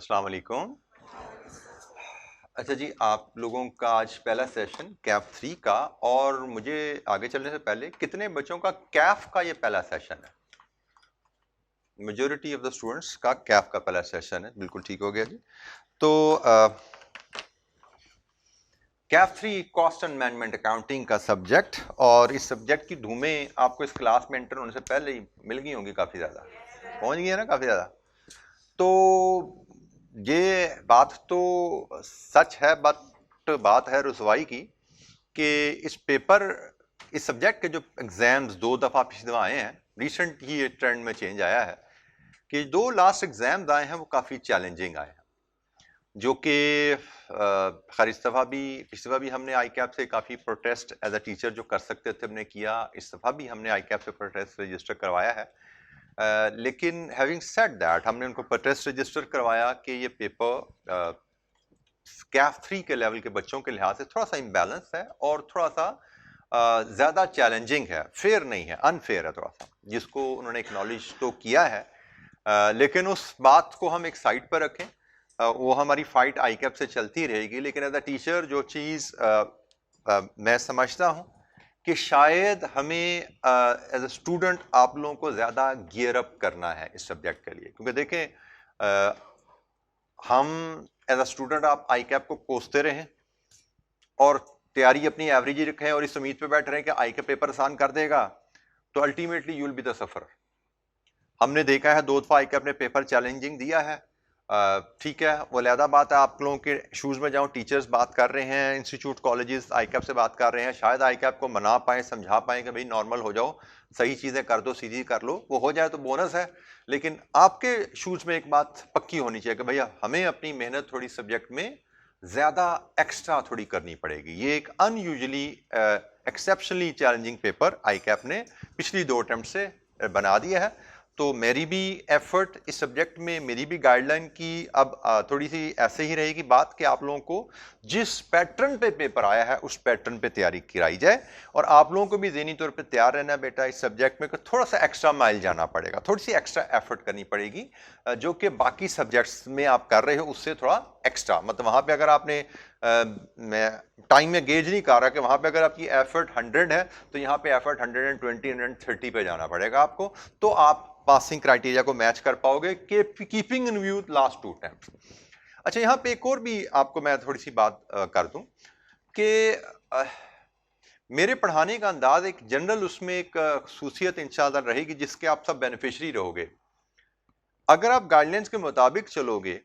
अस्सलाम वालेकुम। अच्छा जी, आप लोगों का आज पहला सेशन कैफ 3 का, और मुझे आगे चलने से पहले कितने बच्चों का कैफ का ये पहला सेशन है? मेजॉरिटी ऑफ द स्टूडेंट्स का कैफ का पहला सेशन है। बिल्कुल ठीक हो गया जी। तो Kaif 3 cost and management accounting का सब्जेक्ट, और इस सब्जेक्ट की धूमें आपको इस क्लास में एंटर होने से पहले ही मिल गई होंगी, काफ़ी ज़्यादा पहुंच गई है ना, काफ़ी ज़्यादा। तो ये बात तो सच है, बात है रुसवाई की कि इस सब्जेक्ट के जो एग्जाम्स 2 दफ़ा पिछली दफ़ा आए हैं, रिसेंट ही ये ट्रेंड में चेंज आया है कि 2 लास्ट एग्जाम्स आए हैं वो काफ़ी चैलेंजिंग आए हैं, जो कि खैर इस दफ़ा भी, पिछली दफ़ा भी हमने आई कैप से काफ़ी प्रोटेस्ट एज अ टीचर जो कर सकते थे हमने किया। इस दफ़ा भी हमने आई कैप से प्रोटेस्ट रजिस्टर करवाया है। लेकिन हैविंग सेड दैट, हमने उनको प्रोटेस्ट रजिस्टर करवाया कि ये पेपर कैफ 3 के लेवल के बच्चों के लिहाज से थोड़ा सा इम्बैलेंस है और थोड़ा सा ज़्यादा चैलेंजिंग है, फेयर नहीं है, अनफेयर है थोड़ा सा, जिसको उन्होंने एक्नॉलेज तो किया है। लेकिन उस बात को हम एक साइड पर रखें, वो हमारी फाइट आई कैप से चलती रहेगी। लेकिन एज अ टीचर जो चीज़ मैं समझता हूँ कि शायद हमें एज अ स्टूडेंट आप लोगों को ज़्यादा गियर अप करना है इस सब्जेक्ट के लिए, क्योंकि देखें हम एज अ स्टूडेंट आप आई कैप को कोसते रहें और तैयारी अपनी एवरेज ही रखें और इस उम्मीद पे बैठ रहे हैं कि आई कैप पेपर आसान कर देगा, तो ultimately you will be the suffer. हमने देखा है 2 दफा आई कैप ने पेपर चैलेंजिंग दिया है। ठीक है, वो अलहदा बात है, आप लोगों के शूज़ में जाऊँ, टीचर्स बात कर रहे हैं, इंस्टीट्यूट कॉलेजेस आई कैप से बात कर रहे हैं, शायद आई कैप को मना पाएँ, समझा पाएँ कि भाई नॉर्मल हो जाओ, सही चीज़ें कर दो, सीधी कर लो, वो हो जाए तो बोनस है। लेकिन आपके शूज़ में एक बात पक्की होनी चाहिए कि भैया हमें अपनी मेहनत थोड़ी सब्जेक्ट में ज़्यादा एक्स्ट्रा थोड़ी करनी पड़ेगी। ये एक अनयूजली एक्सेप्शनली चैलेंजिंग पेपर आई कैप ने पिछली 2 अटेम्प्ट से बना दिया है। तो मेरी भी एफर्ट इस सब्जेक्ट में, मेरी भी गाइडलाइन की अब थोड़ी सी ऐसे ही रहेगी बात कि आप लोगों को जिस पैटर्न पे पेपर आया है उस पैटर्न पे तैयारी कराई जाए, और आप लोगों को भी ज़हनी तौर पे तैयार रहना बेटा इस सब्जेक्ट में कि थोड़ा सा एक्स्ट्रा माइल जाना पड़ेगा, थोड़ी सी एक्स्ट्रा एफर्ट करनी पड़ेगी, जो कि बाकी सब्जेक्ट्स में आप कर रहे हो उससे थोड़ा एक्स्ट्रा। मतलब वहाँ पर अगर आपने मैं टाइम में गेज नहीं कर रहा कि वहाँ पे अगर आपकी एफर्ट 100 है तो यहाँ पे एफर्ट 120 130 पे जाना पड़ेगा आपको, तो आप पासिंग क्राइटेरिया को मैच कर पाओगे, keeping in view last 2 attempts. अच्छा, यहाँ पे एक और भी आपको मैं थोड़ी सी बात कर दूं कि मेरे पढ़ाने का अंदाज एक जनरल, उसमें एक खसूसियत इंशाल्लाह रहेगी जिसके आप सब बेनिफिशरी रहोगे। अगर आप गाइडलाइंस के मुताबिक चलोगे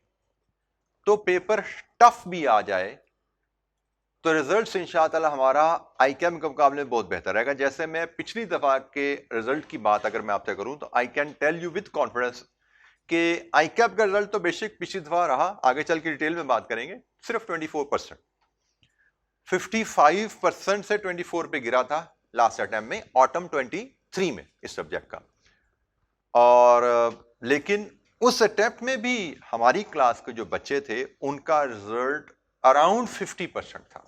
तो पेपर टफ भी आ जाए तो रिजल्ट इंशाअल्लाह हमारा आई कैम के मुकाबले में बहुत बेहतर रहेगा। जैसे मैं पिछली दफा के रिजल्ट की बात अगर मैं आपसे करूं तो I can tell you with confidence कि आई कैप का रिजल्ट तो बेशक पिछली दफा रहा, आगे चल के डिटेल में बात करेंगे, सिर्फ 24%, 55% से 24 पे गिरा था लास्ट अटेम्प्ट में, ऑटम 23 में इस सब्जेक्ट का। और लेकिन उस अटेम्प्ट में भी हमारी क्लास के जो बच्चे थे उनका रिजल्ट अराउंड 50% था।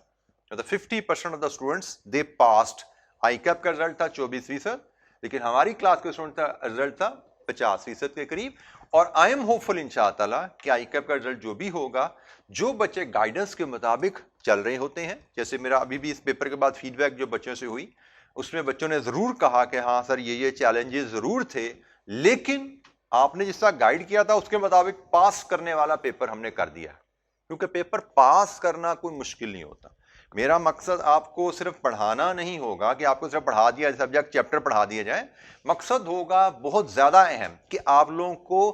मतलब 50% of the students they passed. I cap का रिजल्ट था 24%, लेकिन हमारी क्लास के स्टूडेंट का रिजल्ट था 50% के करीब। और आई एम होपफुल इंशाअल्लाह कि आई कैप का रिजल्ट जो भी होगा, जो बच्चे गाइडेंस के मुताबिक चल रहे होते हैं, जैसे मेरा अभी भी इस पेपर के बाद फीडबैक जो बच्चों से हुई उसमें बच्चों ने जरूर कहा कि हाँ सर ये चैलेंजेस जरूर थे, लेकिन आपने जिस तरह गाइड किया था उसके मुताबिक पास करने वाला पेपर हमने कर दिया। क्योंकि पेपर पास करना कोई मुश्किल नहीं होता। मेरा मकसद आपको सिर्फ पढ़ाना नहीं होगा कि आपको सिर्फ पढ़ा दिया सब्जेक्ट चैप्टर पढ़ा दिया जाए। मकसद होगा बहुत ज्यादा अहम कि आप लोगों को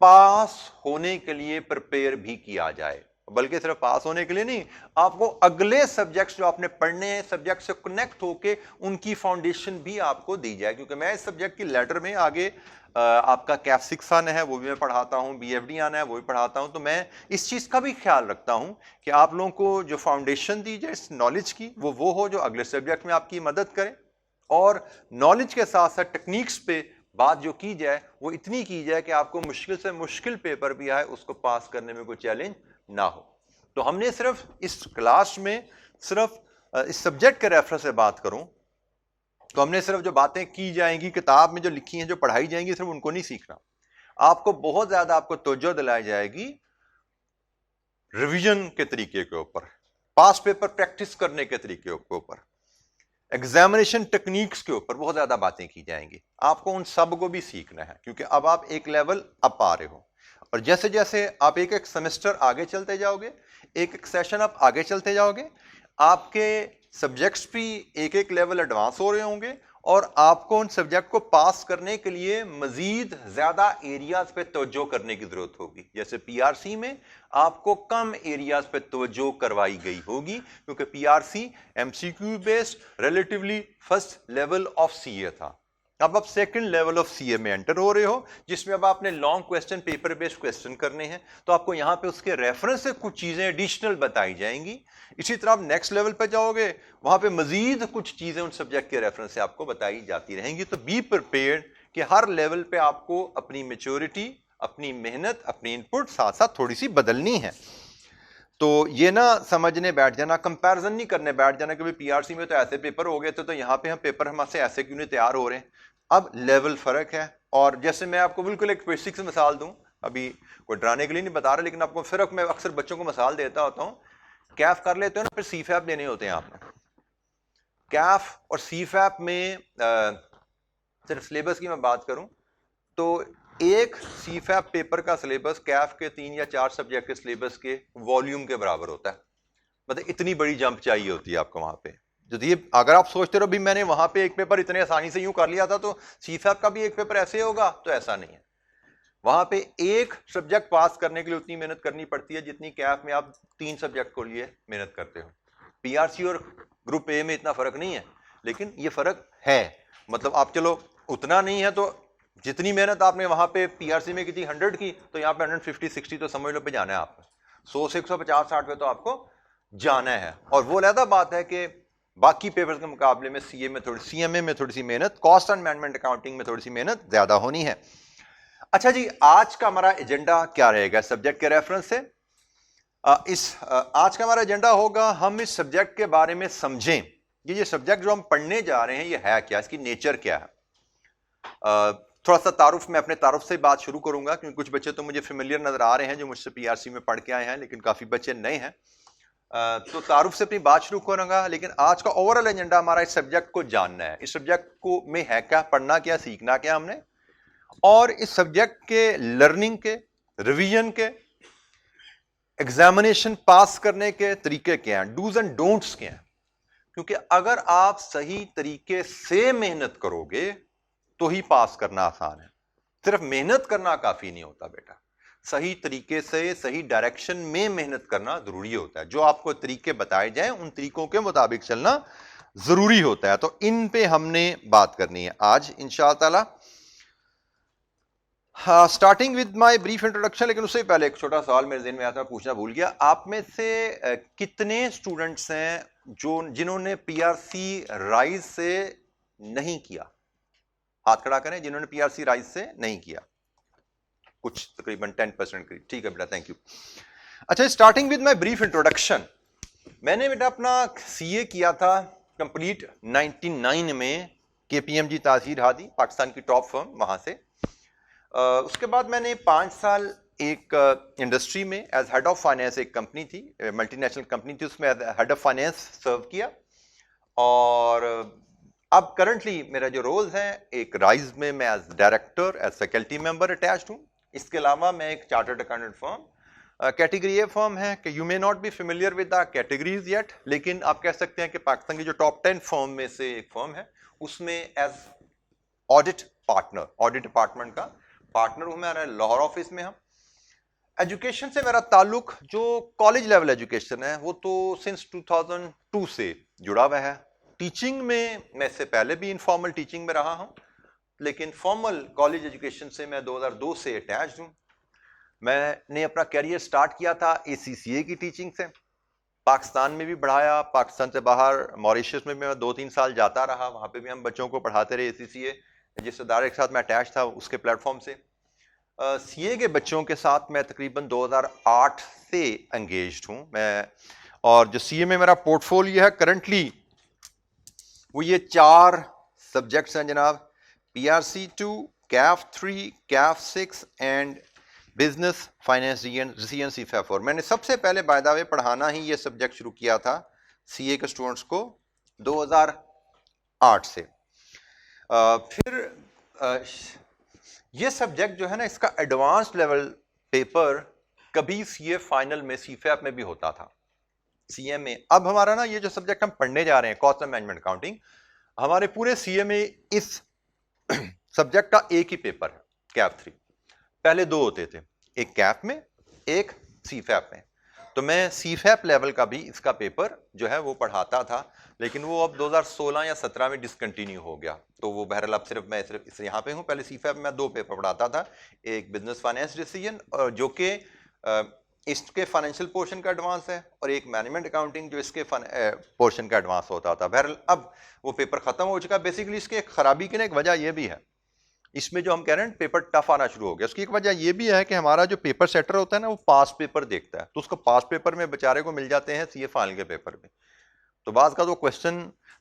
पास होने के लिए प्रिपेयर भी किया जाए, बल्कि सिर्फ पास होने के लिए नहीं, आपको अगले सब्जेक्ट्स जो आपने पढ़ने हैं सब्जेक्ट से कनेक्ट होके उनकी फाउंडेशन भी आपको दी जाए। क्योंकि मैं इस सब्जेक्ट की लेटर में आगे आपका कैफ 6 आना है वो भी मैं पढ़ाता हूँ, BFD आना है वो भी पढ़ाता हूँ, तो मैं इस चीज का भी ख्याल रखता हूँ कि आप लोगों को जो फाउंडेशन दी जाए इस नॉलेज की वो हो जो अगले सब्जेक्ट में आपकी मदद करे, और नॉलेज के साथ साथ टेक्निक्स पे बात जो की जाए वो इतनी की जाए कि आपको मुश्किल से मुश्किल पेपर भी आए उसको पास करने में कोई चैलेंज ना हो। तो हमने सिर्फ इस क्लास में सिर्फ इस सब्जेक्ट के रेफरेंस से बात करूं तो हमने सिर्फ जो बातें की जाएंगी किताब में जो लिखी हैं जो पढ़ाई जाएंगी सिर्फ उनको नहीं सीखना, आपको बहुत ज्यादा आपको तवज्जो दिलाई जाएगी रिवीजन के तरीके के ऊपर, पास पेपर प्रैक्टिस करने के तरीके के ऊपर, एग्जामिनेशन टेक्निक्स के ऊपर बहुत ज्यादा बातें की जाएंगी। आपको उन सब को भी सीखना है क्योंकि अब आप एक लेवल अप आ रहे हो, और जैसे जैसे आप एक एक सेमेस्टर आगे चलते जाओगे, एक एक सेशन आप आगे चलते जाओगे, आपके सब्जेक्ट्स भी एक एक लेवल एडवांस हो रहे होंगे, और आपको उन सब्जेक्ट को पास करने के लिए मजीद ज्यादा एरियाज पे तवज्जो करने की जरूरत होगी। जैसे पीआरसी में आपको कम एरियाज पे तवज्जो करवाई गई होगी क्योंकि PRC MCQ based relatively first level of CA था। अब आप सेकंड लेवल ऑफ सीए में एंटर हो रहे हो, जिसमें अब आपने long question, paper based question करने हैं, तो आपको यहां पे उसके रेफरेंस से कुछ चीजें एडिशनल बताई जाएंगी। इसी तरह आप नेक्स्ट लेवल पे जाओगे, वहां पे मजीद कुछ चीजें उन सब्जेक्ट के रेफरेंस से आपको बताई जाती रहेंगी। तो बी प्रिपेयर्ड कि हर लेवल पे आपको अपनी मैच्योरिटी, अपनी मेहनत, अपनी इनपुट साथ साथ थोड़ी सी बदलनी है। तो ये ना समझने बैठ जाना, कंपैरिजन नहीं करने बैठ जाना कि भाई पीआरसी में तो ऐसे पेपर हो गए थे तो यहाँ पे हम पेपर हमसे ऐसे क्यों नहीं तैयार हो रहे हैं। अब लेवल फर्क है। और जैसे मैं आपको बिल्कुल एक बेसिक से मिसाल दूं, अभी कोई डराने के लिए नहीं बता रहा, लेकिन आपको फर्क मैं अक्सर बच्चों को मिसाल देता होता हूँ। कैफ कर लेते हो ना, फिर सीफैप देने होते हैं आपने। कैफ और सीफैप में सिर्फ सिलेबस की मैं बात करूं तो एक सीफैप पेपर का सिलेबस कैफ के 3 या 4 सब्जेक्ट के सिलेबस के वॉल्यूम के बराबर होता है। मतलब इतनी बड़ी जंप चाहिए होती है आपको वहां पे। जो ये अगर आप सोचते रहो भी मैंने वहां पे एक पेपर इतने आसानी से यूं कर लिया था तो सीफैप का भी एक पेपर ऐसे होगा, तो ऐसा नहीं है। वहां पे एक सब्जेक्ट पास करने के लिए उतनी मेहनत करनी पड़ती है जितनी कैफ में आप 3 सब्जेक्ट के लिए मेहनत करते हो। पीआरसी और ग्रुप ए में इतना फर्क नहीं है, लेकिन ये फर्क है। मतलब आप चलो उतना नहीं है, तो जितनी मेहनत आपने वहां पे पीआरसी में की थी 100 की, तो यहाँ पे 150 60 तो समझ लो पे जाना है आपको। 100 से 150 60 पे तो आपको जाना है। और वो अलग बात है कि बाकी पेपर्स के मुकाबले में सीए में थोड़ी, सीएमए में थोड़ी सी मेहनत, कॉस्ट एंड मैनेजमेंट अकाउंटिंग में थोड़ी सी मेहनत ज्यादा होनी है। अच्छा जी, आज का हमारा एजेंडा क्या रहेगा सब्जेक्ट के रेफरेंस से? आज का हमारा एजेंडा होगा, हम इस सब्जेक्ट के बारे में समझें। ये सब्जेक्ट जो हम पढ़ने जा रहे हैं ये है क्या, इसकी नेचर क्या है। थोड़ा सा तारुफ, मैं अपने तारुफ से बात शुरू करूंगा क्योंकि कुछ बच्चे तो मुझे फेमिलियर नजर आ रहे हैं जो मुझसे पीआरसी में पढ़ के आए हैं, लेकिन काफी बच्चे नए हैं। तो तारुफ से अपनी बात शुरू करूंगा, लेकिन आज का ओवरऑल एजेंडा हमारा इस सब्जेक्ट को जानना है। इस सब्जेक्ट को में है क्या, पढ़ना क्या, सीखना क्या हमने, और इस सब्जेक्ट के लर्निंग के, रिवीजन के, एग्जामिनेशन पास करने के तरीके क्या हैं, डूज एंड डोंट्स क्या हैं। क्योंकि अगर आप सही तरीके से मेहनत करोगे तो ही पास करना आसान है। सिर्फ मेहनत करना काफी नहीं होता बेटा, सही तरीके से, सही डायरेक्शन में मेहनत करना जरूरी होता है। जो आपको तरीके बताए जाएं उन तरीकों के मुताबिक चलना जरूरी होता है। तो इन पे हमने बात करनी है आज इंशाअल्लाह ताला। Starting with my brief introduction, लेकिन उससे पहले एक छोटा सवाल मेरे ज़हन में आता है, पूछना भूल गया। आप में से कितने स्टूडेंट्स हैं जिन्होंने पीआरसी राइज से नहीं किया? हाथ खड़ा करें जिन्होंने पीआरसी राइज से नहीं किया। कुछ तकरीबन 10% करीब। ठीक है बेटा, थैंक यू। अच्छा, starting with my brief introduction, मैंने बेटा अपना सीए किया था कंप्लीट 99 में केपीएमजी तासीर हादी, पाकिस्तान की टॉप फर्म, वहां से। उसके बाद मैंने 5 साल एक इंडस्ट्री में एज हेड ऑफ फाइनेंस, एक कंपनी थी, मल्टीनेशनल कंपनी थी, उसमें एज हेड ऑफ फाइनेंस सर्व किया। और अब करंटली मेरा जो रोल है, एक राइज में मैं as director, as faculty member attached हूँ। इसके अलावा मैं एक chartered accountant firm, category A firm है कि you may not be familiar with the categories yet, लेकिन आप कह सकते हैं कि पाकिस्तान की जो टॉप 10 फर्म में से एक फर्म है, उसमें as audit partner, audit department का पार्टनर हूं मैं, लाहौर ऑफिस में। हम एजुकेशन से मेरा ताल्लुक जो कॉलेज लेवल एजुकेशन है वो तो सिंस 2002 से जुड़ा हुआ है। टीचिंग में मैं इससे पहले भी इनफॉर्मल टीचिंग में रहा हूं, लेकिन फॉर्मल कॉलेज एजुकेशन से मैं 2002 से अटैच्ड हूं। मैंने अपना कैरियर स्टार्ट किया था ACCA की टीचिंग से, पाकिस्तान में भी पढ़ाया, पाकिस्तान से बाहर मॉरिशस में मैं 2-3 साल जाता रहा, वहां पे भी हम बच्चों को पढ़ाते रहे। ACCA जिस इदारे के साथ मैं अटैच था उसके प्लेटफॉर्म से सीए के बच्चों के साथ मैं तकरीबन 2008 से एंगेज्ड हूं मैं। और जो सीए में मेरा पोर्टफोलियो है करंटली, वो ये 4 सब्जेक्ट्स हैं जनाब, PRC2, CAF3, CAF6 and business finance reason CFA4। मैंने सबसे पहले बाय द वे पढ़ाना ही ये सब्जेक्ट शुरू किया था CA के स्टूडेंट्स को 2008 से। फिर ये सब्जेक्ट जो है ना, इसका एडवांस लेवल पेपर कभी CA फाइनल में CFAP में भी होता था, CA में। अब हमारा ना ये जो सब्जेक्ट हम पढ़ने जा रहे हैं कॉस्ट एंड मैनेजमेंट अकाउंटिंग, हमारे पूरे CA में इस सब्जेक्ट का एक ही पेपर है, कैप 3। पहले दो होते थे, एक कैप में एक CFAP में। तो मैं CFAP लेवल का भी इसका पेपर जो है वो पढ़ाता था, लेकिन वो अब 2016 या 17 में डिसकंटिन्यू हो गया। तो वो बहरहाल अब मैं सिर्फ यहाँ पे हूँ। पहले CFAP में 2 पेपर पढ़ाता था, एक बिजनेस फाइनेंस डिसीजन और जो कि इसके फाइनेंशियल पोर्शन का एडवांस है, और एक मैनेजमेंट अकाउंटिंग जो इसके पोर्शन का एडवांस होता था। बहरहाल अब वो पेपर खत्म हो चुका। बेसिकली इसके खराबी की ना एक वजह यह भी है, इसमें जो हम कह रहे हैं पेपर टफ आना शुरू हो गया। उसकी एक वजह यह भी है कि हमारा जो पेपर सेटर होता है ना, वो पास पेपर देखता है, तो उसको पास पेपर में बेचारे को मिल जाते हैं CA फाइनल के पेपर में। तो बात का तो क्वेश्चन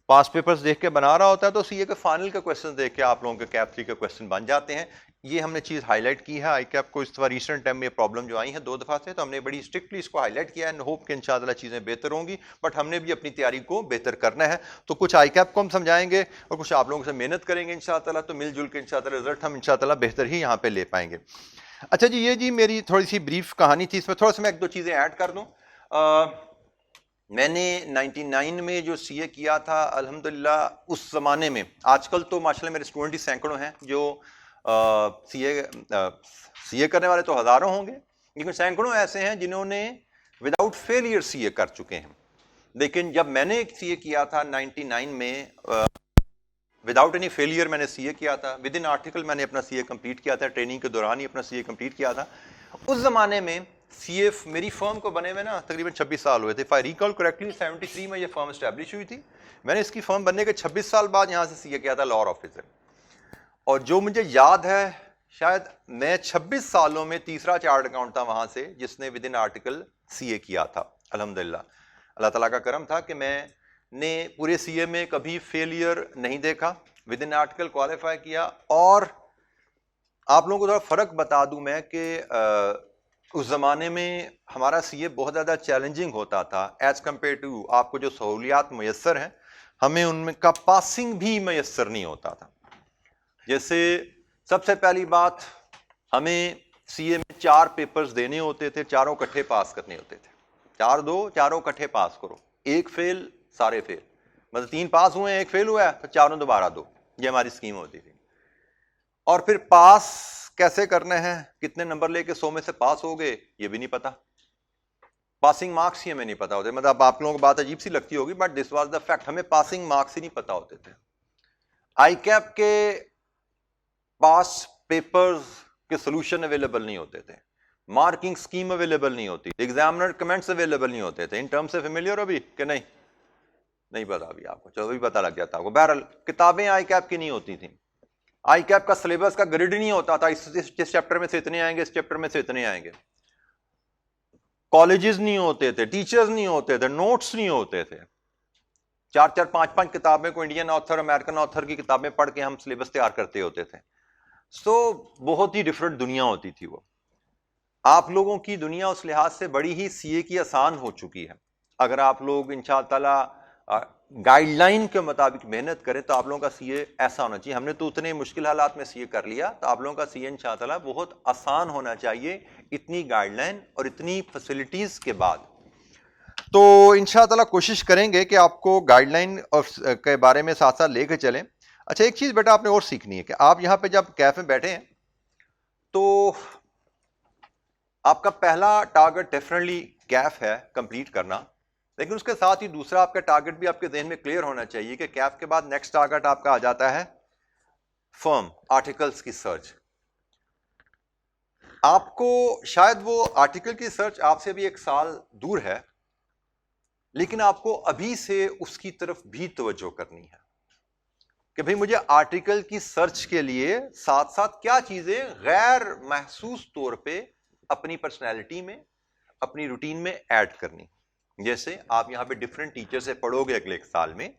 पास पेपर्स देख के बना रहा होता है, तो CA के फाइनल के क्वेश्चन देख के आप लोगों के कैप 3 के क्वेश्चन बन जाते हैं। ये हमने चीज हाईलाइट की है। ICAP को इस दफा रिसेंट टाइम में प्रॉब्लम जो आई है 2 दफा से, तो हमने बड़ी स्ट्रिक्टली इसको हाईलाइट किया है। होप कि इंशाल्लाह चीजें बेहतर होंगी, बट हमने भी अपनी तैयारी को बेहतर करना है। तो कुछ ICAP को हम समझाएंगे और कुछ आप लोगों से मेहनत करेंगे इंशाल्लाह, तो मिलजुल के इंशाल्लाह रिजल्ट हम इंशाल्लाह बेहतर ही यहाँ पे ले पाएंगे। अच्छा जी, ये जी मेरी थोड़ी सी ब्रीफ कहानी थी। इसमें थोड़ा सा मैं 1-2 चीजें ऐड कर दूं। मैंने 99 में जो CA किया था, अल्हम्दुलिल्लाह उस ज़माने में, आजकल तो माशाल्लाह मेरे स्टूडेंट ही सैकड़ों हैं, जो CA करने वाले तो हज़ारों होंगे, लेकिन सैकड़ों ऐसे हैं जिन्होंने विदाउट फेलियर CA कर चुके हैं। लेकिन जब मैंने CA किया था 99 में, विदाउट एनी फेलियर मैंने CA किया था। विद इन आर्टिकल मैंने अपना CA कंप्लीट किया था, ट्रेनिंग के दौरान ही अपना CA कंप्लीट किया था। उस ज़माने में CA मेरी फर्म को बने हुए ना तकरीबन 26 साल हुए थे। इफ आई रिकॉल करेक्टली 73 में ये फर्म एस्टैब्लिश हुई थी। मैंने इसकी फर्म बनने के 26 साल बाद यहाँ से CA किया था, लॉ ऑफिसर। और जो मुझे याद है, शायद मैं 26 सालों में तीसरा चार्ट अकाउंट था वहाँ से जिसने विद इन आर्टिकल CA किया था। अल्हम्दुलिल्लाह, अल्लाह ताला का करम था कि मैंने पूरे CA में कभी फेलियर नहीं देखा, विद इन आर्टिकल क्वालिफाई किया। और आप लोगों को थोड़ा फ़र्क बता दूं मैं कि उस ज़माने में हमारा CA बहुत ज़्यादा चैलेंजिंग होता था एज़ कम्पेयर टू आपको जो सहूलियात मैसर हैं, हमें उनका पासिंग भी मैसर नहीं होता था। जैसे सबसे पहली बात, हमें CA में 4 पेपर्स देने होते थे, चारों इकट्ठे पास करने होते थे। 4 दो, चारों इकट्ठे पास करो, एक फेल सारे फेल, मतलब 3 पास हुए हैं, एक फेल हुआ है तो चारों दोबारा दो। ये हमारी स्कीम होती थी। और फिर पास कैसे करने हैं, कितने नंबर लेके 100 में से पास हो गए, ये भी नहीं पता। पासिंग मार्क्स ही हमें नहीं पता होते। मतलब आप लोगों को बात अजीब सी लगती होगी, but this was the fact, हमें पासिंग मार्क्स ही नहीं पता होते थे। ICAP के पास पेपर्स के सोल्यूशन अवेलेबल नहीं होते थे, मार्किंग स्कीम अवेलेबल नहीं होती, एग्जामिनर कमेंट्स अवेलेबल नहीं होते थे। इन टर्म्स से फेमिलियर हो अभी कि नहीं पता अभी आपको? चलो अभी पता लग गया था आपको। बहरहाल किताबें ICAP की नहीं होती थी, ICAP का सिलेबस का ग्रिड नहीं होता था, इस चैप्टर में से इतने आएंगे, इस चैप्टर में से इतने आएंगे। कॉलेजेस नहीं होते थे, टीचर्स नहीं होते थे, नोट्स नहीं होते थे। 4-4, 5-5 किताबें को इंडियन ऑथर, अमेरिकन ऑथर की किताबें पढ़ के हम सिलेबस तैयार करते होते थे। सो बहुत ही डिफरेंट दुनिया होती थी वो। आप लोगों की दुनिया उस लिहाज से बड़ी ही CA की आसान हो चुकी है। अगर आप लोग इंशाअल्लाह गाइडलाइन के मुताबिक मेहनत करें तो आप लोगों का CA ऐसा होना चाहिए। हमने तो उतने मुश्किल हालात में CA कर लिया, तो आप लोगों का CA इंशाअल्लाह बहुत आसान होना चाहिए, इतनी गाइडलाइन और इतनी फैसिलिटीज के बाद। तो इंशाअल्लाह कोशिश करेंगे कि आपको गाइडलाइन के बारे में साथ साथ लेकर चलें। अच्छा, एक चीज बेटा आपने और सीखनी है कि आप यहाँ पे जब कैफ में बैठे हैं तो आपका पहला टारगेट डेफिनेटली कैफ है कंप्लीट करना, लेकिन उसके साथ ही दूसरा आपका टारगेट भी आपके जहन में क्लियर होना चाहिए कि कैफ के बाद नेक्स्ट टारगेट आपका आ जाता है फर्म आर्टिकल्स की सर्च। आपको शायद वो आर्टिकल की सर्च आपसे भी 1 साल दूर है, लेकिन आपको अभी से उसकी तरफ भी तवज्जो करनी है कि भाई मुझे आर्टिकल की सर्च के लिए साथ साथ क्या चीजें गैर महसूस तौर पे अपनी पर्सनैलिटी में, अपनी रूटीन में ऐड करनी। जैसे आप यहाँ पे डिफरेंट टीचर से पढ़ोगे अगले 1 साल में,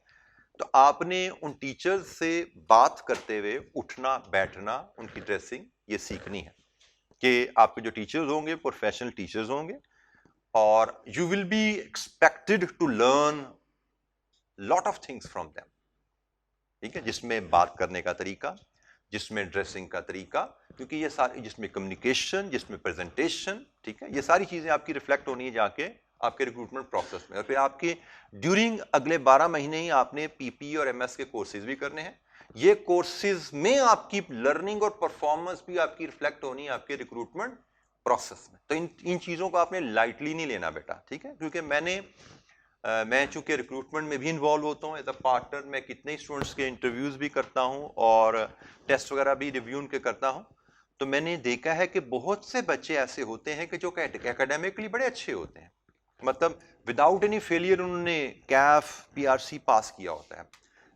तो आपने उन टीचर्स से बात करते हुए उठना बैठना, उनकी ड्रेसिंग, ये सीखनी है। कि आपके जो टीचर्स होंगे प्रोफेशनल टीचर्स होंगे और you will be expected to learn lot of things from them, ठीक है, जिसमें बात करने का तरीका, जिसमें ड्रेसिंग का तरीका, क्योंकि ये सारी, जिसमें कम्युनिकेशन, जिसमें प्रेजेंटेशन, ठीक है, ये सारी चीजें आपकी रिफ्लेक्ट होनी है जाके आपके रिक्रूटमेंट प्रोसेस में। और फिर आपके ड्यूरिंग अगले 12 महीने ही आपने पीपी और एमएस के कोर्सेज भी करने हैं। ये कोर्सेज में आपकी लर्निंग और परफॉर्मेंस भी आपकी रिफ्लेक्ट होनी है आपके रिक्रूटमेंट प्रोसेस में। तो इन चीजों को आपने लाइटली नहीं लेना बेटा, ठीक है, क्योंकि मैं चूंकि रिक्रूटमेंट में भी इन्वॉल्व होता हूँ एज अ पार्टनर, मैं कितने स्टूडेंट्स के इंटरव्यूज भी करता हूँ और टेस्ट वगैरह भी रिव्यू उनके करता हूँ, तो मैंने देखा है कि बहुत से बच्चे ऐसे होते हैं कि जो एकेडमिकली बड़े अच्छे होते हैं, मतलब विदाउट एनी फेलियर उन्होंने कैफ पीआरसी पास किया होता है,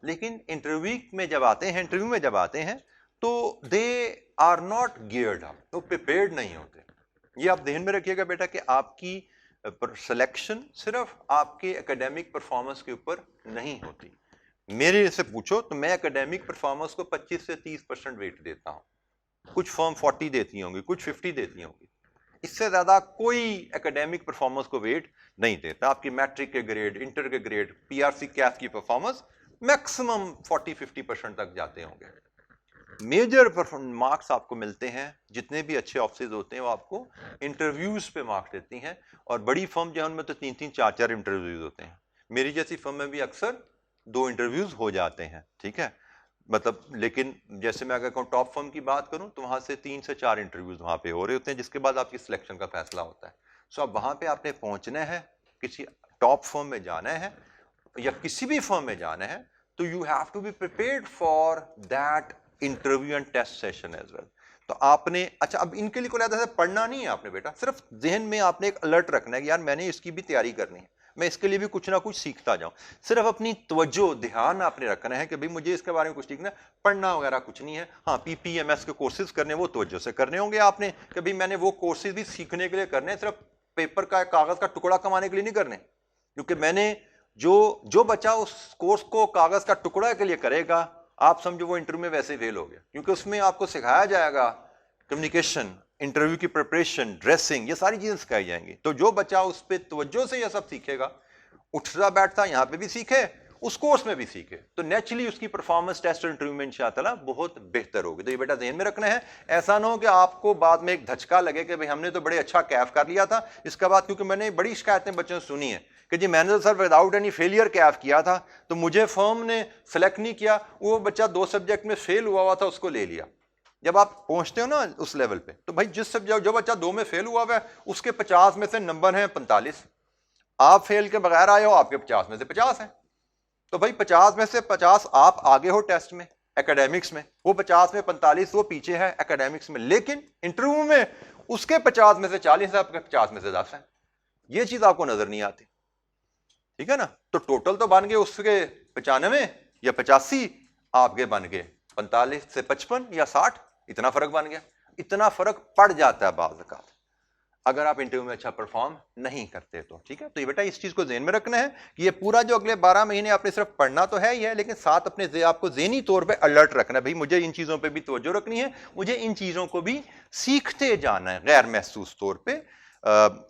लेकिन इंटरव्यू में जब आते हैं तो they are not geared up, तो प्रिपेयर्ड नहीं होते। ये आप ध्यान में रखिएगा बेटा कि आपकी सिलेक्शन सिर्फ आपके एकेडमिक परफॉर्मेंस के ऊपर नहीं होती। मेरे से पूछो तो मैं एकेडमिक परफॉर्मेंस को 25 से 30% वेट देता हूं, कुछ फर्म 40 देती होंगी, कुछ 50 देती होंगी, इससे ज्यादा कोई एकेडमिक परफॉर्मेंस को वेट नहीं देता। आपकी मैट्रिक के ग्रेड, इंटर के ग्रेड, पीआरसी कैफ की परफॉर्मेंस मैक्सिमम 40-50% तक जाते होंगे। मेजर मार्क्स आपको मिलते हैं, जितने भी अच्छे ऑफिस होते हैं वो आपको इंटरव्यूज पे मार्क्स देती हैं, और बड़ी फर्म जो है उनमें तो 3-3, 4-4 इंटरव्यूज होते हैं। मेरी जैसी फर्म में भी अक्सर 2 इंटरव्यूज हो जाते हैं, ठीक है, मतलब, लेकिन जैसे मैं अगर कहूँ टॉप फर्म की बात करूं तो वहां से 3 से 4 इंटरव्यूज वहां पे हो रहे होते हैं, जिसके बाद आपकी सिलेक्शन का फैसला होता है। सो अब वहां पे आपने पहुंचना है, किसी टॉप फर्म में जाना है या किसी भी फर्म में जाना है, तो you have to be prepared for that interview and test session as well. तो आपने, अच्छा, अब इनके लिए कोई ऐसा पढ़ना नहीं है आपने बेटा, सिर्फ जहन में आपने एक अलर्ट रखना है कि यार मैंने इसकी भी तैयारी करनी है, मैं इसके लिए भी कुछ ना कुछ सीखता जाऊं। सिर्फ अपनी तवज्जो, ध्यान आपने रखना है कि भाई मुझे इसके बारे में कुछ सीखना है, पढ़ना वगैरह कुछ नहीं है। हाँ, पीपीएमएस के कोर्सेज करने, वो तवज्जो से करने होंगे आपने कि भाई मैंने वो कोर्सेज भी सीखने के लिए करने, सिर्फ पेपर का, कागज का टुकड़ा कमाने के लिए नहीं करने, क्योंकि मैंने जो बच्चा उस कोर्स को कागज का टुकड़ा के लिए करेगा, आप समझो वो इंटरव्यू में वैसे फेल हो गया, क्योंकि उसमें आपको सिखाया जाएगा कम्युनिकेशन, इंटरव्यू की प्रिपरेशन, ड्रेसिंग, ये सारी चीजें सिखाई जाएंगी। तो जो बच्चा उस पर तवज्जो से यह सब सीखेगा, उठता बैठता यहाँ पे भी सीखे, उस कोर्स में भी सीखे, तो नेचुरली उसकी परफॉर्मेंस टेस्ट और इंटरव्यू में इंशाअल्लाह बहुत बेहतर होगी। तो ये बेटा ध्यान में रखना है, ऐसा ना हो कि आपको बाद में एक धचका लगे कि भाई हमने तो बड़े अच्छा कैफ कर लिया था, इसके बाद, क्योंकि मैंने बड़ी शिकायतें बच्चों से सुनी है कि जी मैंने तो sir without any failure Kaif किया था, तो मुझे फर्म ने सेलेक्ट नहीं किया, वो बच्चा 2 सब्जेक्ट में फेल हुआ था, उसको ले लिया। जब आप पहुंचते हो ना उस लेवल पे, तो भाई जिस सब्जेक्ट, जो बच्चा 2 में फेल हुआ है उसके 50 में से नंबर है 45, आप फेल के बगैर आए हो, आपके 50 में से 50 हैं, तो भाई 50 में से 50 आप आगे हो टेस्ट में, एकेडमिक्स में, वो 50 में 45 वो पीछे है एकेडमिक्स में, लेकिन इंटरव्यू में उसके 50 में से 40 है, आपके 50 में से 10 है। ये चीज आपको नजर नहीं आती, ठीक है ना। तो टोटल तो बन गए उसके 95 या 85, आपके बन गए 45 से 55 या 60, इतना फर्क बन गया। इतना फर्क पड़ जाता है बाज़ औक़ात अगर आप इंटरव्यू में अच्छा परफॉर्म नहीं करते तो, ठीक है। तो ये बेटा इस चीज को ज़हन में रखना है कि ये पूरा जो अगले 12 महीने आपने सिर्फ पढ़ना तो है ही है, लेकिन साथ अपने आपको ज़हनी तौर पे अलर्ट रखना है, भाई मुझे इन चीज़ों पे भी तवज्जो रखनी है, मुझे इन चीज़ों को भी सीखते जाना है गैर महसूस तौर पे।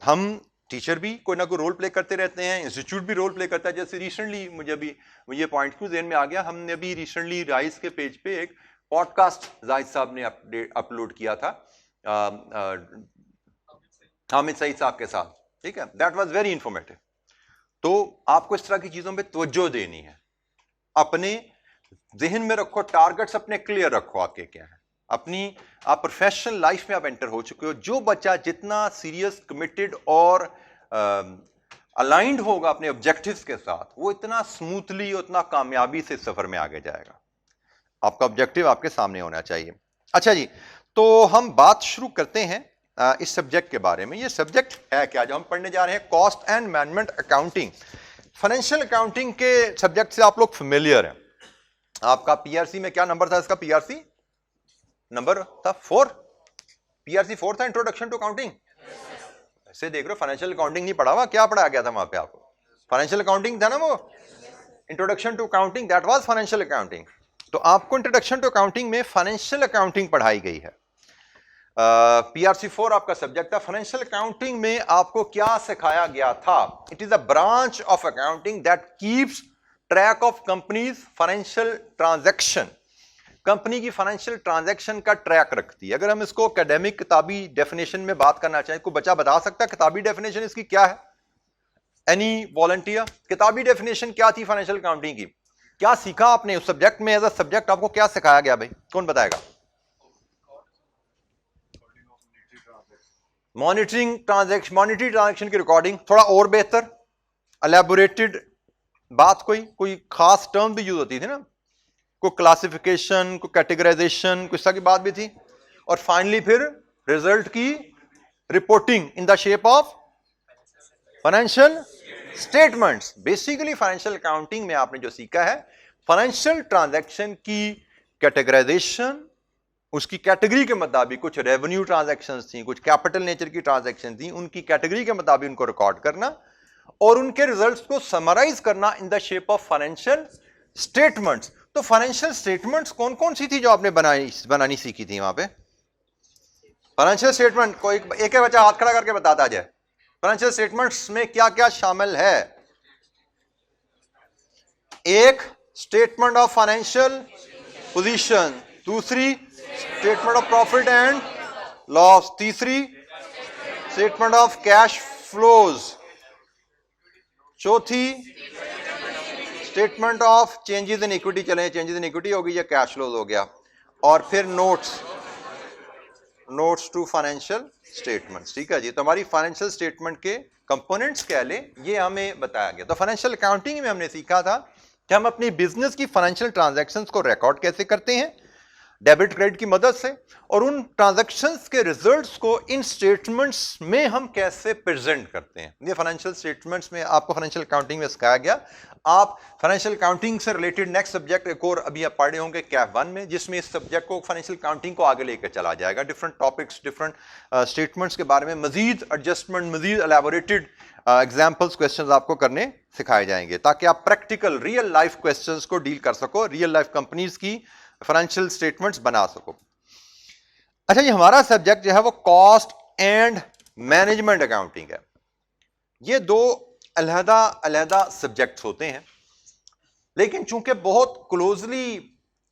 हम टीचर भी कोई ना कोई रोल प्ले करते रहते हैं, इंस्टीट्यूट भी रोल प्ले करता है। जैसे रिसेंटली मुझे ये पॉइंट क्यों ज़हन में आ गया, हमने अभी रिसेंटली राइस के पेज पे एक पॉडकास्ट जाहिद साहब ने अपलोड किया था हामिद सईद साहब के साथ, ठीक है, दैट वाज वेरी इंफॉर्मेटिव। तो आपको इस तरह की चीजों पे तवज्जो देनी है, अपने जहन में रखो, टारगेट्स अपने क्लियर रखो आपके क्या है, अपनी आप प्रोफेशनल लाइफ में आप एंटर हो चुके हो। जो बच्चा जितना सीरियस, कमिटेड और अलाइंड होगा अपने ऑब्जेक्टिव्स के साथ, वो इतना स्मूथली, उतना कामयाबी से सफर में आगे जाएगा। आपका ऑब्जेक्टिव आपके सामने होना चाहिए। अच्छा जी, तो हम बात शुरू करते हैं इस सब्जेक्ट के बारे में। ये सब्जेक्ट है क्या जो हम पढ़ने जा रहे हैं? Cost and management accounting. Financial accounting के सब्जेक्ट से आप लोग फेमिलियर हैं। आपका पीआरसी में क्या नंबर था इसका? पीआरसी नंबर था 4, पीआरसी 4 था, इंट्रोडक्शन टू अकाउंटिंग। ऐसे देख रहे हो, फाइनेंशियल अकाउंटिंग नहीं पढ़ा हुआ, क्या पढ़ाया गया था वहां पे आपको? फाइनेंशियल अकाउंटिंग था ना वो, introduction to accounting, that was financial accounting. तो आपको इंट्रोडक्शन टू अकाउंटिंग में फाइनेंशियल अकाउंटिंग पढ़ाई गई है। PRC4 आपका सब्जेक्ट था। फाइनेंशियल अकाउंटिंग में आपको क्या सिखाया गया था? It is a branch of accounting that keeps track of companies financial transaction. Company की फाइनेंशियल ट्रांजैक्शन का ट्रैक रखती है। अगर हम इसको एकेडमिक किताबी डेफिनेशन में बात करना चाहें, कोई बच्चा बता सकता है किताबी डेफिनेशन इसकी क्या है? Any volunteer? किताबी डेफिनेशन क्या थी फाइनेंशियल अकाउंटिंग की? क्या सीखा आपने उस सब्जेक्ट में? एज अ सब्जेक्ट आपको क्या सिखाया गया भाई? कौन बताएगा? मॉनिटरिंग ट्रांजैक्शन, मॉनिटरी ट्रांजैक्शन की रिकॉर्डिंग। थोड़ा और बेहतर एलैबोरेटेड बात, कोई खास टर्म भी यूज होती थी ना, कोई क्लासिफिकेशन, कोई कैटेगराइजेशन, कुछ की बात भी थी। और फाइनली फिर रिजल्ट की reporting in the shape of financial statements. Basically financial accounting में आपने जो सीखा है, फाइनेंशियल ट्रांजैक्शन की कैटेगराइजेशन, उसकी कैटेगरी के मुताबिक कुछ रेवेन्यू ट्रांजैक्शंस थी, कुछ कैपिटल नेचर की ट्रांजैक्शन थी, उनकी कैटेगरी के मुताबिक उनको रिकॉर्ड करना और उनके रिजल्ट्स को समराइज करना in the shape of financial statements. तो फाइनेंशियल स्टेटमेंट्स कौन कौन सी थी जो आपने बनानी सीखी थी वहां पे? फाइनेंशियल स्टेटमेंट कोई एक बच्चा हाथ खड़ा करके बताता जाए, फाइनेंशियल स्टेटमेंट्स में क्या क्या शामिल है? एक, स्टेटमेंट ऑफ फाइनेंशियल पोजीशन। दूसरी, statement of profit and loss. तीसरी, स्टेटमेंट ऑफ कैश फ्लोज। चौथी, statement of changes in equity. चले, चेंजेस इन इक्विटी हो गई या कैश फ्लोज हो गया। और फिर नोट्स टू फाइनेंशियल स्टेटमेंट्स। ठीक है जी। तो हमारी फाइनेंशियल स्टेटमेंट के कंपोनेंट्स क्या ले, ये हमें बताया गया। तो फाइनेंशियल अकाउंटिंग में हमने सीखा था कि हम अपनी बिजनेस की फाइनेंशियल ट्रांजैक्शंस को रिकॉर्ड कैसे करते हैं डेबिट क्रेडिट की मदद से, और उन ट्रांजैक्शंस के रिजल्ट्स को इन स्टेटमेंट्स में हम कैसे प्रेजेंट करते हैं। ये फाइनेंशियल स्टेटमेंट्स में आपको फाइनेंशियल अकाउंटिंग में सिखाया गया। आप फाइनेंशियल अकाउंटिंग से रिलेटेड नेक्स्ट सब्जेक्ट एक और अभी आप पढ़े होंगे कैफ 1 में, जिसमें इस सब्जेक्ट को फाइनेंशियल अकाउंटिंग को आगे लेकर चला जाएगा। डिफरेंट टॉपिक्स, डिफरेंट स्टेटमेंट्स के बारे में मजीद एडजस्टमेंट, मजीद एलैबोरेटेड एग्जाम्पल्स, क्वेश्चंस आपको करने सिखाए जाएंगे, ताकि आप प्रैक्टिकल रियल लाइफ क्वेश्चंस को डील कर सको, रियल लाइफ कंपनीज की फाइनेंशियल स्टेटमेंट्स बना सको। अच्छा, ये हमारा सब्जेक्ट जो है वो कॉस्ट एंड मैनेजमेंट अकाउंटिंग है। ये दो अलहदा सब्जेक्ट्स होते हैं, लेकिन चूंकि बहुत क्लोजली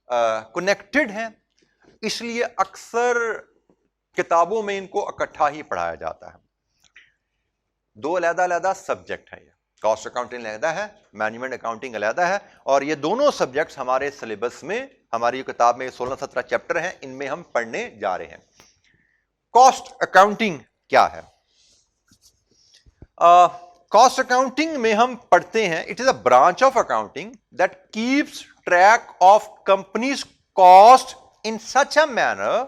कनेक्टेड हैं, इसलिए अक्सर किताबों में इनको इकट्ठा ही पढ़ाया जाता है। दो अलहदा सब्जेक्ट है, ये कॉस्ट अकाउंटिंग अलहदा है, मैनेजमेंट अकाउंटिंग अलहदा है, और ये दोनों सब्जेक्ट्स हमारे सिलेबस में, हमारी किताब में 16-17 चैप्टर हैं, इनमें हम पढ़ने जा रहे हैं। कॉस्ट अकाउंटिंग क्या है? कॉस्ट अकाउंटिंग में हम पढ़ते हैं, it is a branch of accounting that keeps track of companies cost in such a manner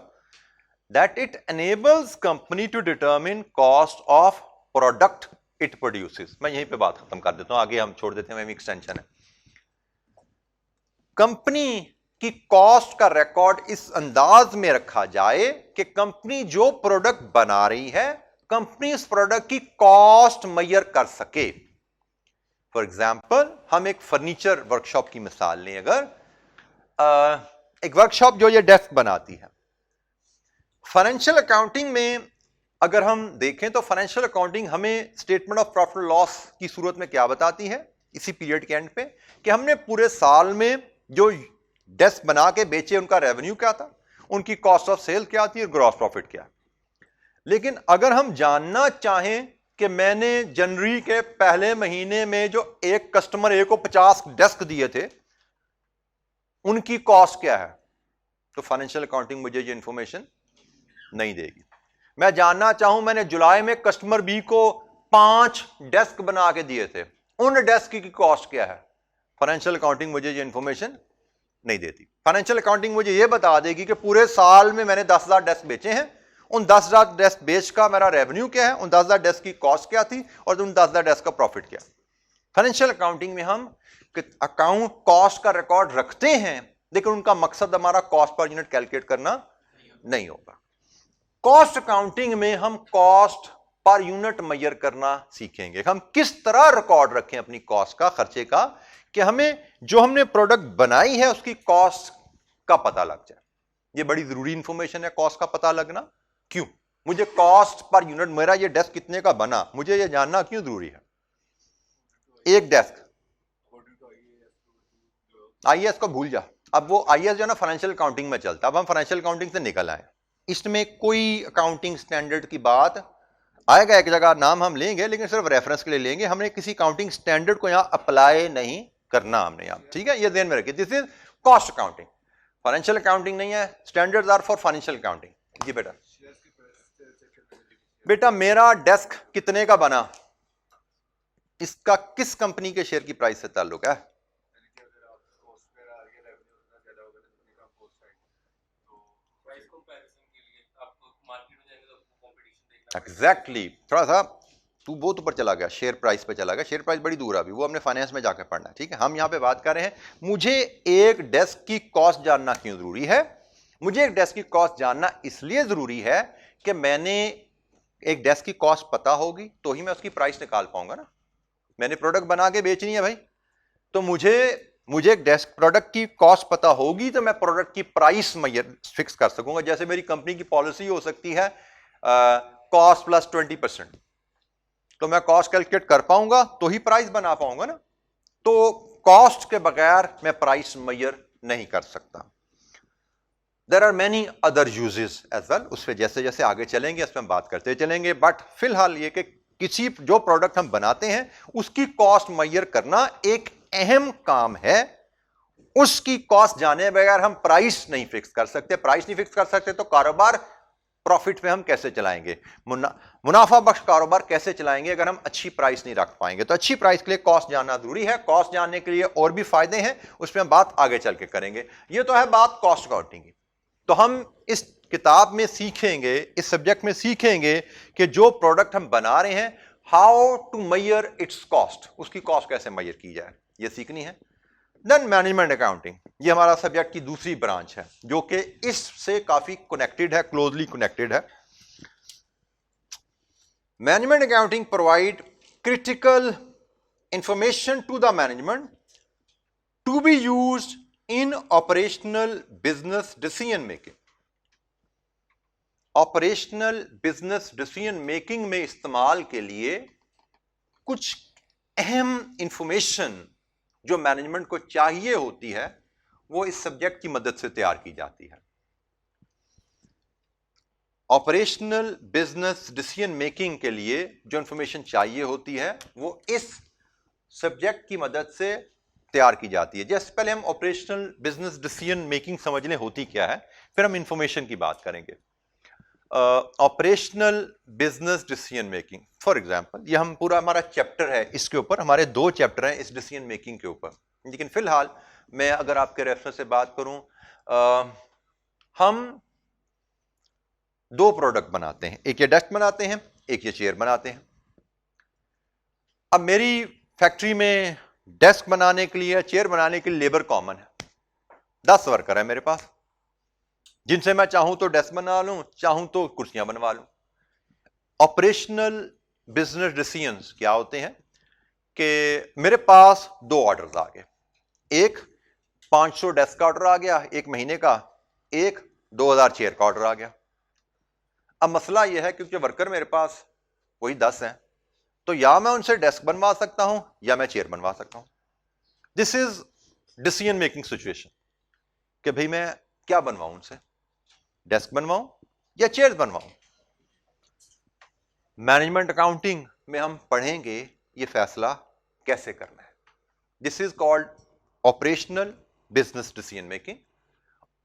that it enables company to determine cost of product it produces. मैं यहीं पे बात खत्म कर देता हूं, आगे हम छोड़ देते हैं, एक्सटेंशन है। कंपनी की कॉस्ट का रिकॉर्ड इस अंदाज में रखा जाए कि कंपनी जो प्रोडक्ट बना रही है, कंपनी इस प्रोडक्ट की कॉस्ट मेजर कर सके। फॉर एग्जाम्पल, हम एक फर्नीचर वर्कशॉप की मिसाल लें। अगर एक वर्कशॉप जो ये डेस्क बनाती है, फाइनेंशियल अकाउंटिंग में अगर हम देखें तो फाइनेंशियल अकाउंटिंग हमें स्टेटमेंट ऑफ प्रॉफिट लॉस की सूरत में क्या बताती है, इसी पीरियड के एंड पे, कि हमने पूरे साल में जो डेस्क बना के बेचे उनका रेवेन्यू क्या था, उनकी कॉस्ट ऑफ सेल क्या थी और ग्रॉस प्रॉफिट क्या। लेकिन अगर हम जानना चाहें कि मैंने जनवरी के पहले महीने में जो एक कस्टमर ए को 50 डेस्क दिए थे, उनकी कॉस्ट क्या है, तो फाइनेंशियल अकाउंटिंग मुझे ये इंफॉर्मेशन नहीं देगी। मैं जानना चाहूं मैंने जुलाई में कस्टमर बी को 5 डेस्क बना के दिए थे, उन डेस्क की कॉस्ट क्या है, फाइनेंशियल अकाउंटिंग मुझे ये इंफॉर्मेशन नहीं देती। फाइनेंशियल अकाउंटिंग मुझे ये बता देगी कि पूरे साल में मैंने 10,000 डेस्क बेचे हैं, उन 10,000 डेस्क बेच का मेरा रेवेन्यू क्या है, उन 10,000 डेस्क की कॉस्ट क्या थी और उन 10,000 डेस्क का प्रॉफिट क्या। फाइनेंशियल अकाउंटिंग में हम अकाउंट कॉस्ट का रिकॉर्ड रखते हैं, लेकिन उनका मकसद हमारा कॉस्ट पर यूनिट कैलकुलेट करना नहीं होगा। कॉस्ट अकाउंटिंग में हम कॉस्ट पर यूनिट मेजर करना सीखेंगे, हम किस तरह रिकॉर्ड रखें अपनी कॉस्ट का, खर्चे का, कि हमें जो हमने प्रोडक्ट बनाई है उसकी कॉस्ट का पता लग जाए। ये बड़ी जरूरी इंफॉर्मेशन है, कॉस्ट का पता लगना क्यों? मुझे कॉस्ट पर यूनिट, मेरा ये डेस्क कितने का बना, मुझे ये जानना क्यों जरूरी है? एक डेस्क, आईएएस को भूल जा, अब वो आईएएस जो है ना फाइनेंशियल अकाउंटिंग में चलता, अब हम फाइनेंशियल अकाउंटिंग से निकल आए, इसमें कोई अकाउंटिंग स्टैंडर्ड की बात आएगा, एक जगह नाम हम लेंगे लेकिन सिर्फ रेफरेंस के लिए लेंगे, हमने किसी अकाउंटिंग स्टैंडर्ड को यहां अप्लाई नहीं करना हमने यहां, ठीक है? ये ध्यान में रखिए, this is cost accounting, financial accounting नहीं है, standards are for financial accounting. जी बेटा, बेटा मेरा डेस्क कितने का बना, इसका किस कंपनी के शेयर की प्राइस से ताल्लुक है? एग्जैक्टली थोड़ा सा तू बहुत ऊपर चला गया, शेयर प्राइस पे चला गया, शेयर प्राइस बड़ी दूर है, अभी वो हमने फाइनेंस में जाकर पढ़ना है, ठीक है? हम यहाँ पे बात कर रहे हैं, मुझे एक डेस्क की कॉस्ट जानना क्यों जरूरी है? मुझे एक डेस्क की कॉस्ट जानना इसलिए जरूरी है कि मैंने एक डेस्क की कॉस्ट पता होगी तो ही मैं उसकी प्राइस निकाल पाऊंगा ना। मैंने प्रोडक्ट बना के बेचनी है भाई, तो मुझे एक डेस्क प्रोडक्ट की कॉस्ट पता होगी तो मैं प्रोडक्ट की प्राइस फिक्स कर सकूंगा। जैसे मेरी कंपनी की पॉलिसी हो सकती है कॉस्ट प्लस 20%, तो मैं कॉस्ट कैलकुलेट कर पाऊंगा तो ही प्राइस बना पाऊंगा ना, तो कॉस्ट के बगैर मैं प्राइस मेजर नहीं कर सकता। There are many other uses as well, उस पर जैसे जैसे आगे चलेंगे इस पर हम बात करते चलेंगे, बट फिलहाल ये कि किसी जो प्रोडक्ट हम बनाते हैं उसकी कॉस्ट मेजर करना एक अहम काम है, उसकी कॉस्ट जाने बगैर हम प्राइस नहीं फिक्स कर सकते, प्राइस नहीं फिक्स कर सकते तो कारोबार प्रॉफिट पे हम कैसे चलाएंगे, मुनाफा बख्श कारोबार कैसे चलाएंगे अगर हम अच्छी प्राइस नहीं रख पाएंगे? तो अच्छी प्राइस के लिए कॉस्ट जानना जरूरी है, कॉस्ट जानने के लिए और भी फायदे हैं, उस पर हम बात आगे चल के करेंगे। ये तो है बात कॉस्ट अकाउंटिंग की। तो हम इस किताब में सीखेंगे, इस सब्जेक्ट में सीखेंगे कि जो प्रोडक्ट हम बना रहे हैं how to measure its cost, उसकी कॉस्ट कैसे मेजर की जाए, ये सीखनी है। देन मैनेजमेंट अकाउंटिंग, ये हमारा सब्जेक्ट की दूसरी ब्रांच है जो कि इससे काफी कनेक्टेड है, क्लोजली कनेक्टेड है। Management accounting provide critical information to the management to be used in operational business decision making. Operational business decision making में इस्तेमाल के लिए कुछ अहम इंफॉर्मेशन जो मैनेजमेंट को चाहिए होती है वो इस सब्जेक्ट की मदद से तैयार की जाती है। ऑपरेशनल बिजनेस डिसीजन मेकिंग के लिए जो इंफॉर्मेशन चाहिए होती है वो इस सब्जेक्ट की मदद से तैयार की जाती है। जैसे पहले हम ऑपरेशनल बिजनेस डिसीजन मेकिंग समझ लें होती क्या है, फिर हम इंफॉर्मेशन की बात करेंगे। Operational business decision making, for example ये हम पूरा हमारा चैप्टर है इसके ऊपर, हमारे 2 चैप्टर हैं इस डिसीजन मेकिंग के ऊपर, लेकिन फिलहाल मैं अगर आपके रेफरेंस से बात करूं, हम 2 प्रोडक्ट बनाते हैं, एक ये डेस्क बनाते हैं, एक ये चेयर बनाते हैं। अब मेरी फैक्ट्री में डेस्क बनाने के लिए, चेयर बनाने के लिए लेबर कॉमन है, 10 वर्कर है मेरे पास, जिनसे मैं चाहूं तो डेस्क बना लूं, चाहूं तो कुर्सियां बनवा लूं। ऑपरेशनल बिजनेस डिसीजंस क्या होते हैं कि मेरे पास 2 ऑर्डर्स आ गए, एक 500 डेस्क का ऑर्डर आ गया एक महीने का, एक 2000 चेयर का ऑर्डर आ गया। अब मसला यह है क्योंकि वर्कर मेरे पास वही 10 हैं, तो या मैं उनसे डेस्क बनवा सकता हूं या मैं चेयर बनवा सकता हूं। This is decision making situation कि भाई मैं क्या बनवाऊं उनसे, डेस्क बनवाऊं या चेयर बनवाऊं। मैनेजमेंट अकाउंटिंग में हम पढ़ेंगे ये फैसला कैसे करना है। This is called operational business decision making,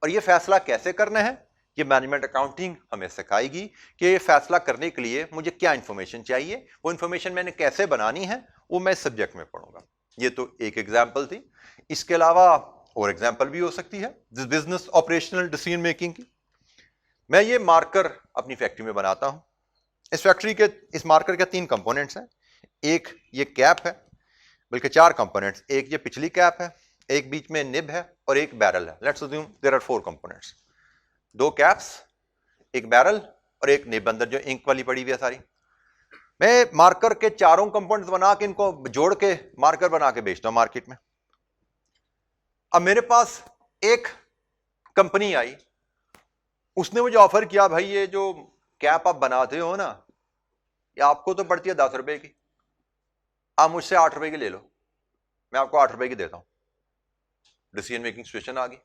और ये फैसला कैसे करना है ये मैनेजमेंट अकाउंटिंग हमें सिखाएगी कि ये फैसला करने के लिए मुझे क्या इंफॉर्मेशन चाहिए, वो इंफॉर्मेशन मैंने कैसे बनानी है, वो मैं इस सब्जेक्ट में पढ़ूंगा। ये तो एक एग्जाम्पल थी, इसके अलावा और एग्जाम्पल भी हो सकती है बिजनेस ऑपरेशनल डिसीजन मेकिंग की। मैं ये मार्कर अपनी फैक्ट्री में बनाता हूं, इस फैक्ट्री के इस मार्कर के 3 कंपोनेंट्स हैं, एक ये कैप है, बल्कि 4 कंपोनेंट्स, एक ये पिछली कैप है, एक बीच में निब है और एक बैरल है। Let's assume there are 4 components, 2 caps, एक बैरल और एक निब अंदर जो इंक वाली पड़ी हुई है सारी। मैं मार्कर के 4 कंपोनेंट्स बना के इनको जोड़ के मार्कर बना के बेचता हूं मार्केट में। अब मेरे पास एक कंपनी आई, उसने मुझे ऑफर किया भाई ये जो कैप आप बनाते हो ना, ये आपको तो पड़ती है 10 रुपए की, आप मुझसे 8 रुपए की ले लो, मैं आपको 8 रुपए की देता हूं। डिसीजन मेकिंग सिचुएशन आ गई।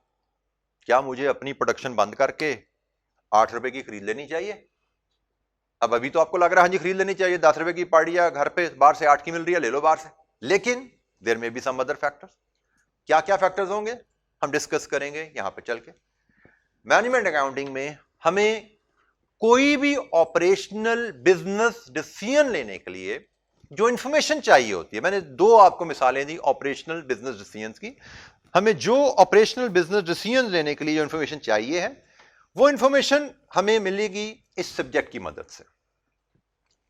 क्या मुझे अपनी प्रोडक्शन बंद करके 8 रुपए की खरीद लेनी चाहिए? अब अभी तो आपको लग रहा है हाँ जी खरीद लेनी चाहिए, 10 रुपए की पड़ी है घर पे, बाहर से 8 की मिल रही है, ले लो बाहर से। लेकिन देयर में बी सम अदर फैक्टर्स। क्या क्या फैक्टर्स होंगे हम डिस्कस करेंगे यहां पे चल के। मैनेजमेंट अकाउंटिंग में हमें कोई भी ऑपरेशनल बिजनेस डिसीजन लेने के लिए जो इंफॉर्मेशन चाहिए होती है, मैंने दो आपको मिसालें दी ऑपरेशनल बिजनेस डिसीजंस की। हमें जो ऑपरेशनल बिजनेस डिसीजन लेने के लिए जो इंफॉर्मेशन चाहिए है, वो इंफॉर्मेशन हमें मिलेगी इस सब्जेक्ट की मदद से।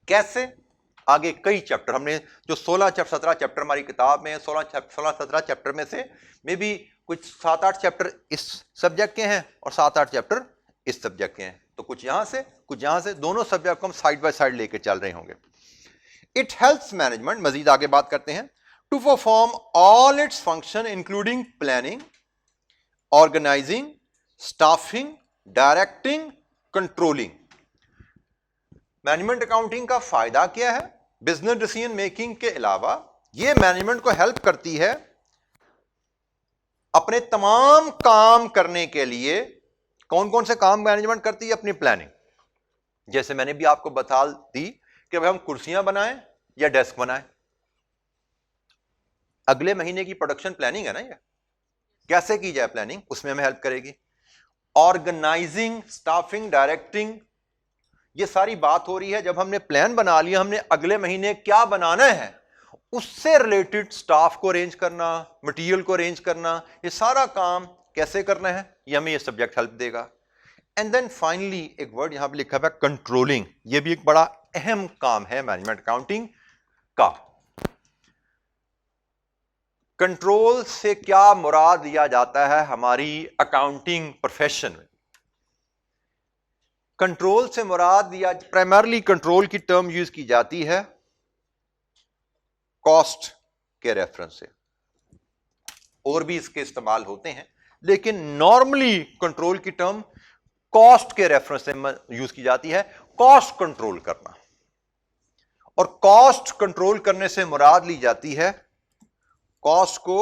कैसे? आगे कई चैप्टर हमने जो 17 चैप्टर हमारी किताब में है, 16-17 चैप्टर में से मे बी कुछ 7-8 चैप्टर इस सब्जेक्ट के हैं और 7-8 चैप्टर इस सब्जेक्ट के हैं। तो कुछ यहां से कुछ यहां से, दोनों सब्जेक्ट को हम साइड बाय साइड लेके चल रहे होंगे। इट हेल्प्स मैनेजमेंट, मजीद आगे बात करते हैं, to perform all its function including planning, organising, staffing, directing, controlling. Management accounting का फायदा क्या है? बिजनेस डिसीजन मेकिंग के अलावा यह मैनेजमेंट को हेल्प करती है अपने तमाम काम करने के लिए। कौन कौन से काम मैनेजमेंट करती है? अपनी प्लानिंग। जैसे मैंने भी आपको बता दी कि भाई हम कुर्सियां बनाएं या डेस्क बनाएं, अगले महीने की प्रोडक्शन प्लानिंग है ना, ये कैसे की जाए प्लानिंग, उसमें हमें हेल्प करेगी। ऑर्गेनाइजिंग, स्टाफिंग, डायरेक्टिंग, ये सारी बात हो रही है जब हमने प्लान बना लिया, हमने अगले महीने क्या बनाना है, उससे रिलेटेड स्टाफ को अरेंज करना, मटेरियल को अरेंज करना, ये सारा काम कैसे करना है, ये हमें ये सब्जेक्ट हेल्प देगा। एंड देन फाइनली एक वर्ड यहां पे लिखा हुआ है कंट्रोलिंग। ये भी एक बड़ा अहम काम है मैनेजमेंट अकाउंटिंग का। कंट्रोल से क्या मुराद लिया जाता है हमारी अकाउंटिंग प्रोफेशन में? कंट्रोल से मुराद दिया, प्राइमरली कंट्रोल की टर्म यूज की जाती है कॉस्ट के रेफरेंस से, और भी इसके इस्तेमाल होते हैं, लेकिन नॉर्मली कंट्रोल की टर्म कॉस्ट के रेफरेंस से यूज की जाती है। कॉस्ट कंट्रोल करना, और कॉस्ट कंट्रोल करने से मुराद ली जाती है कॉस्ट को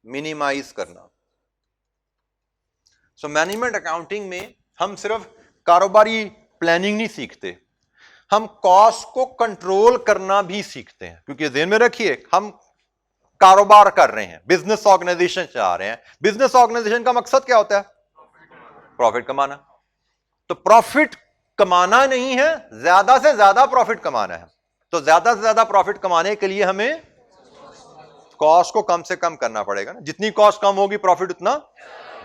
मिनिमाइज करना। सो मैनेजमेंट अकाउंटिंग में हम सिर्फ कारोबारी प्लानिंग नहीं सीखते, हम कॉस्ट को कंट्रोल करना भी सीखते हैं। क्योंकि ध्यान में रखिए, हम कारोबार कर रहे हैं, बिजनेस ऑर्गेनाइजेशन चला रहे हैं। बिजनेस ऑर्गेनाइजेशन का मकसद क्या होता है? प्रॉफिट कमाना। तो प्रॉफिट कमाना नहीं है, ज्यादा से ज्यादा प्रॉफिट कमाना है। तो ज्यादा से ज्यादा प्रॉफिट कमाने के लिए हमें कॉस्ट को कम से कम करना पड़ेगा ना। जितनी कॉस्ट कम होगी प्रॉफिट उतना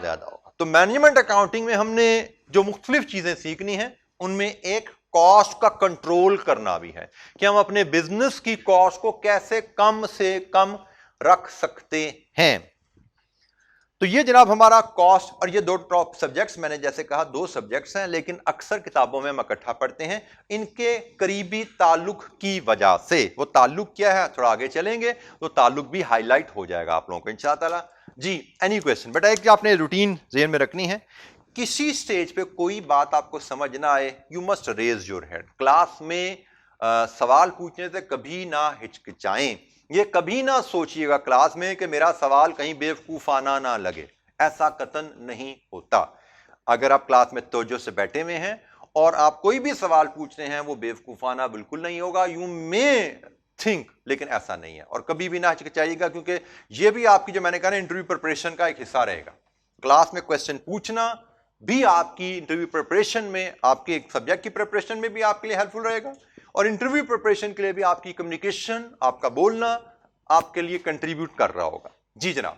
ज्यादा होगा। तो मैनेजमेंट अकाउंटिंग में हमने जो मुख्तलिफ चीजें सीखनी है, उनमें एक कॉस्ट का कंट्रोल करना भी है कि हम अपने बिजनेस की कॉस्ट को कैसे कम से कम रख सकते हैं। तो ये जनाब हमारा कॉस्ट, और ये दो टॉप सब्जेक्ट्स, मैंने जैसे कहा दो सब्जेक्ट्स हैं, लेकिन अक्सर किताबों में हम इकट्ठा पढ़ते हैं इनके करीबी ताल्लुक की वजह से। वो ताल्लुक क्या है, थोड़ा आगे चलेंगे तो ताल्लुक भी हाईलाइट हो जाएगा आप लोगों को इंशाअल्लाह। जी, एनी क्वेश्चन? बेटा एक आपने रूटीन ज़हन में रखनी है, किसी स्टेज पे कोई बात आपको समझ ना आए, you must raise your hand. Class में सवाल पूछने से कभी ना हिचकिचाएं। ये कभी ना सोचिएगा क्लास में कि मेरा सवाल कहीं बेवकूफाना ना लगे, ऐसा कतन नहीं होता। अगर आप क्लास में तवज्जो से बैठे हुए हैं और आप कोई भी सवाल पूछ रहे हैं, वो बेवकूफाना बिल्कुल नहीं होगा। यू मे थिंक, लेकिन ऐसा नहीं है। और कभी भी ना हिचकिचाइएगा, क्योंकि ये भी आपकी, जो मैंने कहा ना, इंटरव्यू प्रिपरेशन का एक हिस्सा रहेगा। क्लास में क्वेश्चन पूछना भी आपकी इंटरव्यू प्रिपरेशन में, आपके एक सब्जेक्ट की प्रिपरेशन में भी आपके लिए हेल्पफुल रहेगा, और इंटरव्यू प्रिपरेशन के लिए भी आपकी कम्युनिकेशन, आपका बोलना आपके लिए कंट्रीब्यूट कर रहा होगा। जी जनाब,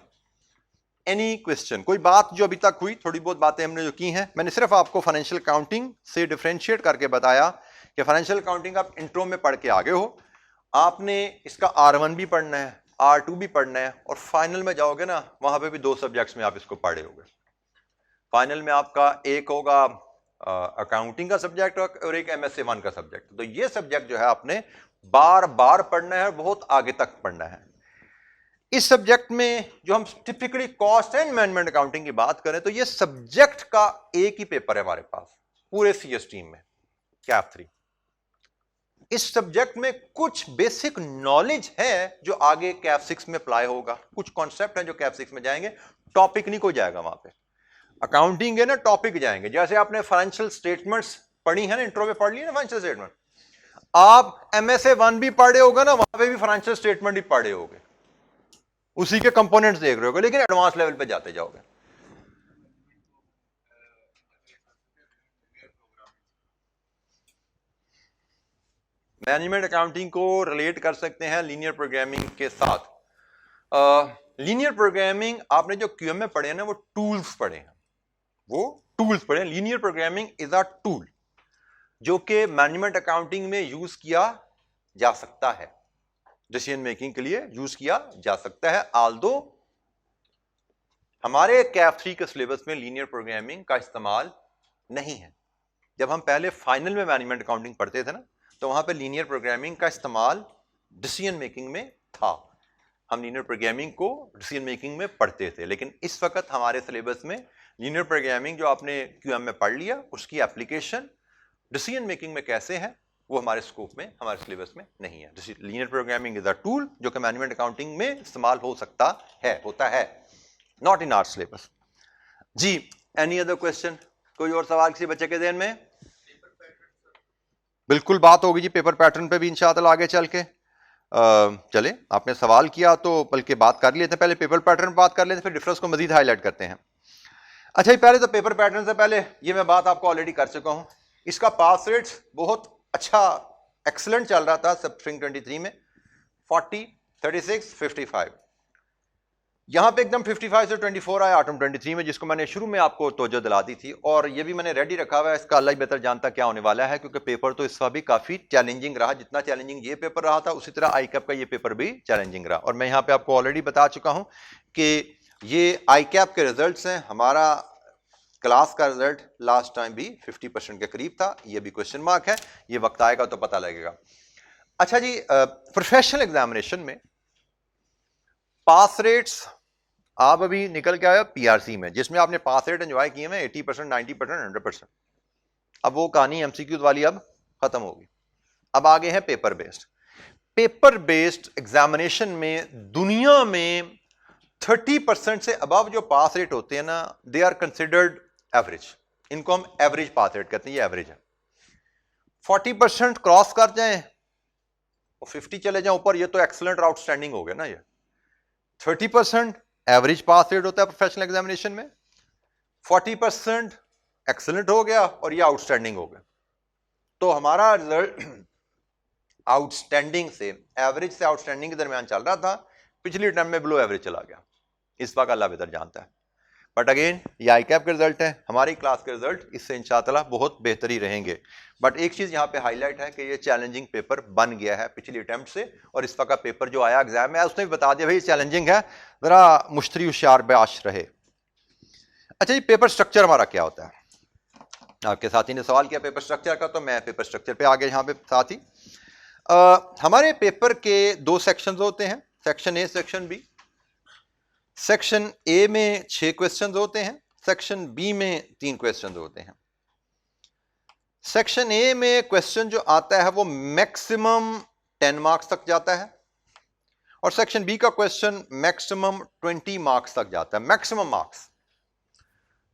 एनी क्वेश्चन? कोई बात जो अभी तक हुई, थोड़ी बहुत बातें हमने जो की हैं, मैंने सिर्फ आपको फाइनेंशियल अकाउंटिंग से डिफरेंशिएट करके बताया कि फाइनेंशियल अकाउंटिंग आप इंट्रो में पढ़ के आगे हो, आपने इसका R1 भी पढ़ना है, R2 भी पढ़ना है, और फाइनल में जाओगे ना, वहां पे भी दो सब्जेक्ट्स में आप इसको पढ़े होगे। फाइनल में आपका एक होगा अकाउंटिंग का सब्जेक्ट और एक MSc 1 का सब्जेक्ट। तो ये सब्जेक्ट जो है आपने बार बार पढ़ना है, बहुत आगे तक पढ़ना है। इस सब्जेक्ट में जो हम typically cost and management accounting की बात करें, तो ये सब्जेक्ट का एक ही पेपर है हमारे पास, पूरे CS स्ट्रीम में कैफ 3। इस सब्जेक्ट में कुछ बेसिक नॉलेज है जो आगे कैफ 6 में अप्लाई होगा, कुछ कॉन्सेप्ट है जो कैफ 6 में जाएंगे, टॉपिक नहीं कोई जाएगा वहां पे। अकाउंटिंग है ना, टॉपिक जाएंगे। जैसे आपने फाइनेंशियल स्टेटमेंट्स पढ़ी है ना, इंट्रो में पढ़ ली ना फाइनेंशियल स्टेटमेंट, आप MSA 1 भी पढ़े होगा ना, वहां पे भी फाइनेंशियल स्टेटमेंट ही पढ़े होगे, उसी के कंपोनेंट्स देख रहे होगे, लेकिन एडवांस लेवल पे जाते जाओगे। मैनेजमेंट अकाउंटिंग को रिलेट कर सकते हैं लीनियर प्रोग्रामिंग के साथ। लीनियर प्रोग्रामिंग आपने जो QM में पढ़े हैं ना, वो टूल्स पढ़े हैं, वो टूल्स पढ़े हैं। Linear programming is a tool जो कि मैनेजमेंट अकाउंटिंग में यूज किया जा सकता है, डिसीजन मेकिंग के लिए यूज किया जा सकता है। आल्दो हमारे कैफ 3 के सिलेबस में लीनियर प्रोग्रामिंग का इस्तेमाल नहीं है। जब हम पहले फाइनल में मैनेजमेंट अकाउंटिंग पढ़ते थे ना, तो वहां पे लीनियर प्रोग्रामिंग का इस्तेमाल डिसीजन मेकिंग में था। हम लीनियर प्रोग्रामिंग को डिसीजन मेकिंग में पढ़ते थे, लेकिन इस वक्त हमारे सिलेबस में लीनियर प्रोग्रामिंग जो आपने QM में पढ़ लिया, उसकी एप्लीकेशन डिसीजन मेकिंग में कैसे है, वो हमारे स्कोप में, हमारे सिलेबस में नहीं है। Linear programming is a tool जो कि मैनेजमेंट अकाउंटिंग में इस्तेमाल हो सकता है, होता है, नॉट इन आवर सिलेबस। जी, एनी अदर क्वेश्चन? कोई और सवाल किसी बच्चे के ध्यान में? बिल्कुल बात होगी जी पेपर पैटर्न पे भी इंशाअल्लाह आगे चल के। चले, आपने सवाल किया तो बल्कि बात कर लेते हैं, पहले पेपर पैटर्न बात कर लेते हैं, फिर डिफरेंस को मजीद हाईलाइट करते हैं। अच्छा जी, पहले तो पेपर पैटर्न से पहले ये मैं बात आपको ऑलरेडी कर चुका हूं, इसका पास रेट्स बहुत अच्छा एक्सीलेंट चल रहा था सब स्प्रिंग 23 में, 40, 36, 55। यहां पे एकदम 55 से 24 आया ऑटम 23 में, जिसको मैंने शुरू में आपको तवज्जो दिला दी थी, और ये भी मैंने रेडी रखा हुआ है। इसका अल्लाह ही बेहतर जानता क्या होने वाला है, क्योंकि पेपर तो इस बार भी काफी चैलेंजिंग रहा। जितना चैलेंजिंग ये पेपर रहा था, उसी तरह ICAP का ये पेपर भी चैलेंजिंग रहा। और मैं यहाँ पे आपको ऑलरेडी बता चुका हूं कि ये ICAP के रिजल्ट हैं। हमारा क्लास का रिजल्ट लास्ट टाइम भी 50% के करीब था, ये भी क्वेश्चन मार्क है, ये वक्त आएगा तो पता लगेगा। अच्छा जी, प्रोफेशनल एग्जामिनेशन में पास रेट्स आप अभी निकल के आया PRC में, जिसमें आपने पास रेट एंजॉय किए हैं 80%, 90%, 100%। अब वो कहानी MCQs वाली अब खत्म होगी, अब आगे है paper based. Paper based examination में दुनिया में 30% से अबव जो पास रेट होते हैं ना, दे आर कंसिडर्ड एवरेज। इनको हम एवरेज पास रेट कहते हैं, ये एवरेज है। 40% क्रॉस कर जाएं और 50 चले जाएं ऊपर, ये तो एक्सीलेंट और आउटस्टैंडिंग हो गया ना। ये 30% एवरेज पास रेट होता है प्रोफेशनल एग्जामिनेशन में, 40% एक्सीलेंट हो गया और ये आउटस्टैंडिंग हो गया। तो हमारा रिजल्ट आउटस्टैंडिंग से, एवरेज से आउटस्टैंडिंग के दरमियान चल रहा था, पिछली टर्म में बिलो एवरेज चला गया। इस बात अल्लाह बेहतर जानता है, बट अगेन ये ICAP के रिजल्ट है, हमारी क्लास के रिजल्ट इससे इंशाअल्लाह बहुत बेहतर ही रहेंगे। बट एक चीज यहाँ पे हाईलाइट है कि ये चैलेंजिंग पेपर बन गया है पिछली अटेम्प्ट से, और इस वक्त पेपर जो आया एग्जाम में उसने भी बता दिया भाई चैलेंजिंग है, जरा मुश्तरी होशियार बाश रहे। अच्छा जी, पेपर स्ट्रक्चर हमारा क्या होता है? आपके साथी ने सवाल किया पेपर स्ट्रक्चर का, तो मैं पेपर स्ट्रक्चर पे आगे यहाँ पे साथी। हमारे पेपर के 2 सेक्शन होते हैं, section A, section B। Section A में 6 क्वेश्चन होते हैं, सेक्शन B में 3 क्वेश्चन होते हैं। सेक्शन A में क्वेश्चन जो आता है वो मैक्सिमम 10 मार्क्स तक जाता है, और सेक्शन B का क्वेश्चन मैक्सिमम 20 मार्क्स तक जाता है, मैक्सिमम मार्क्स।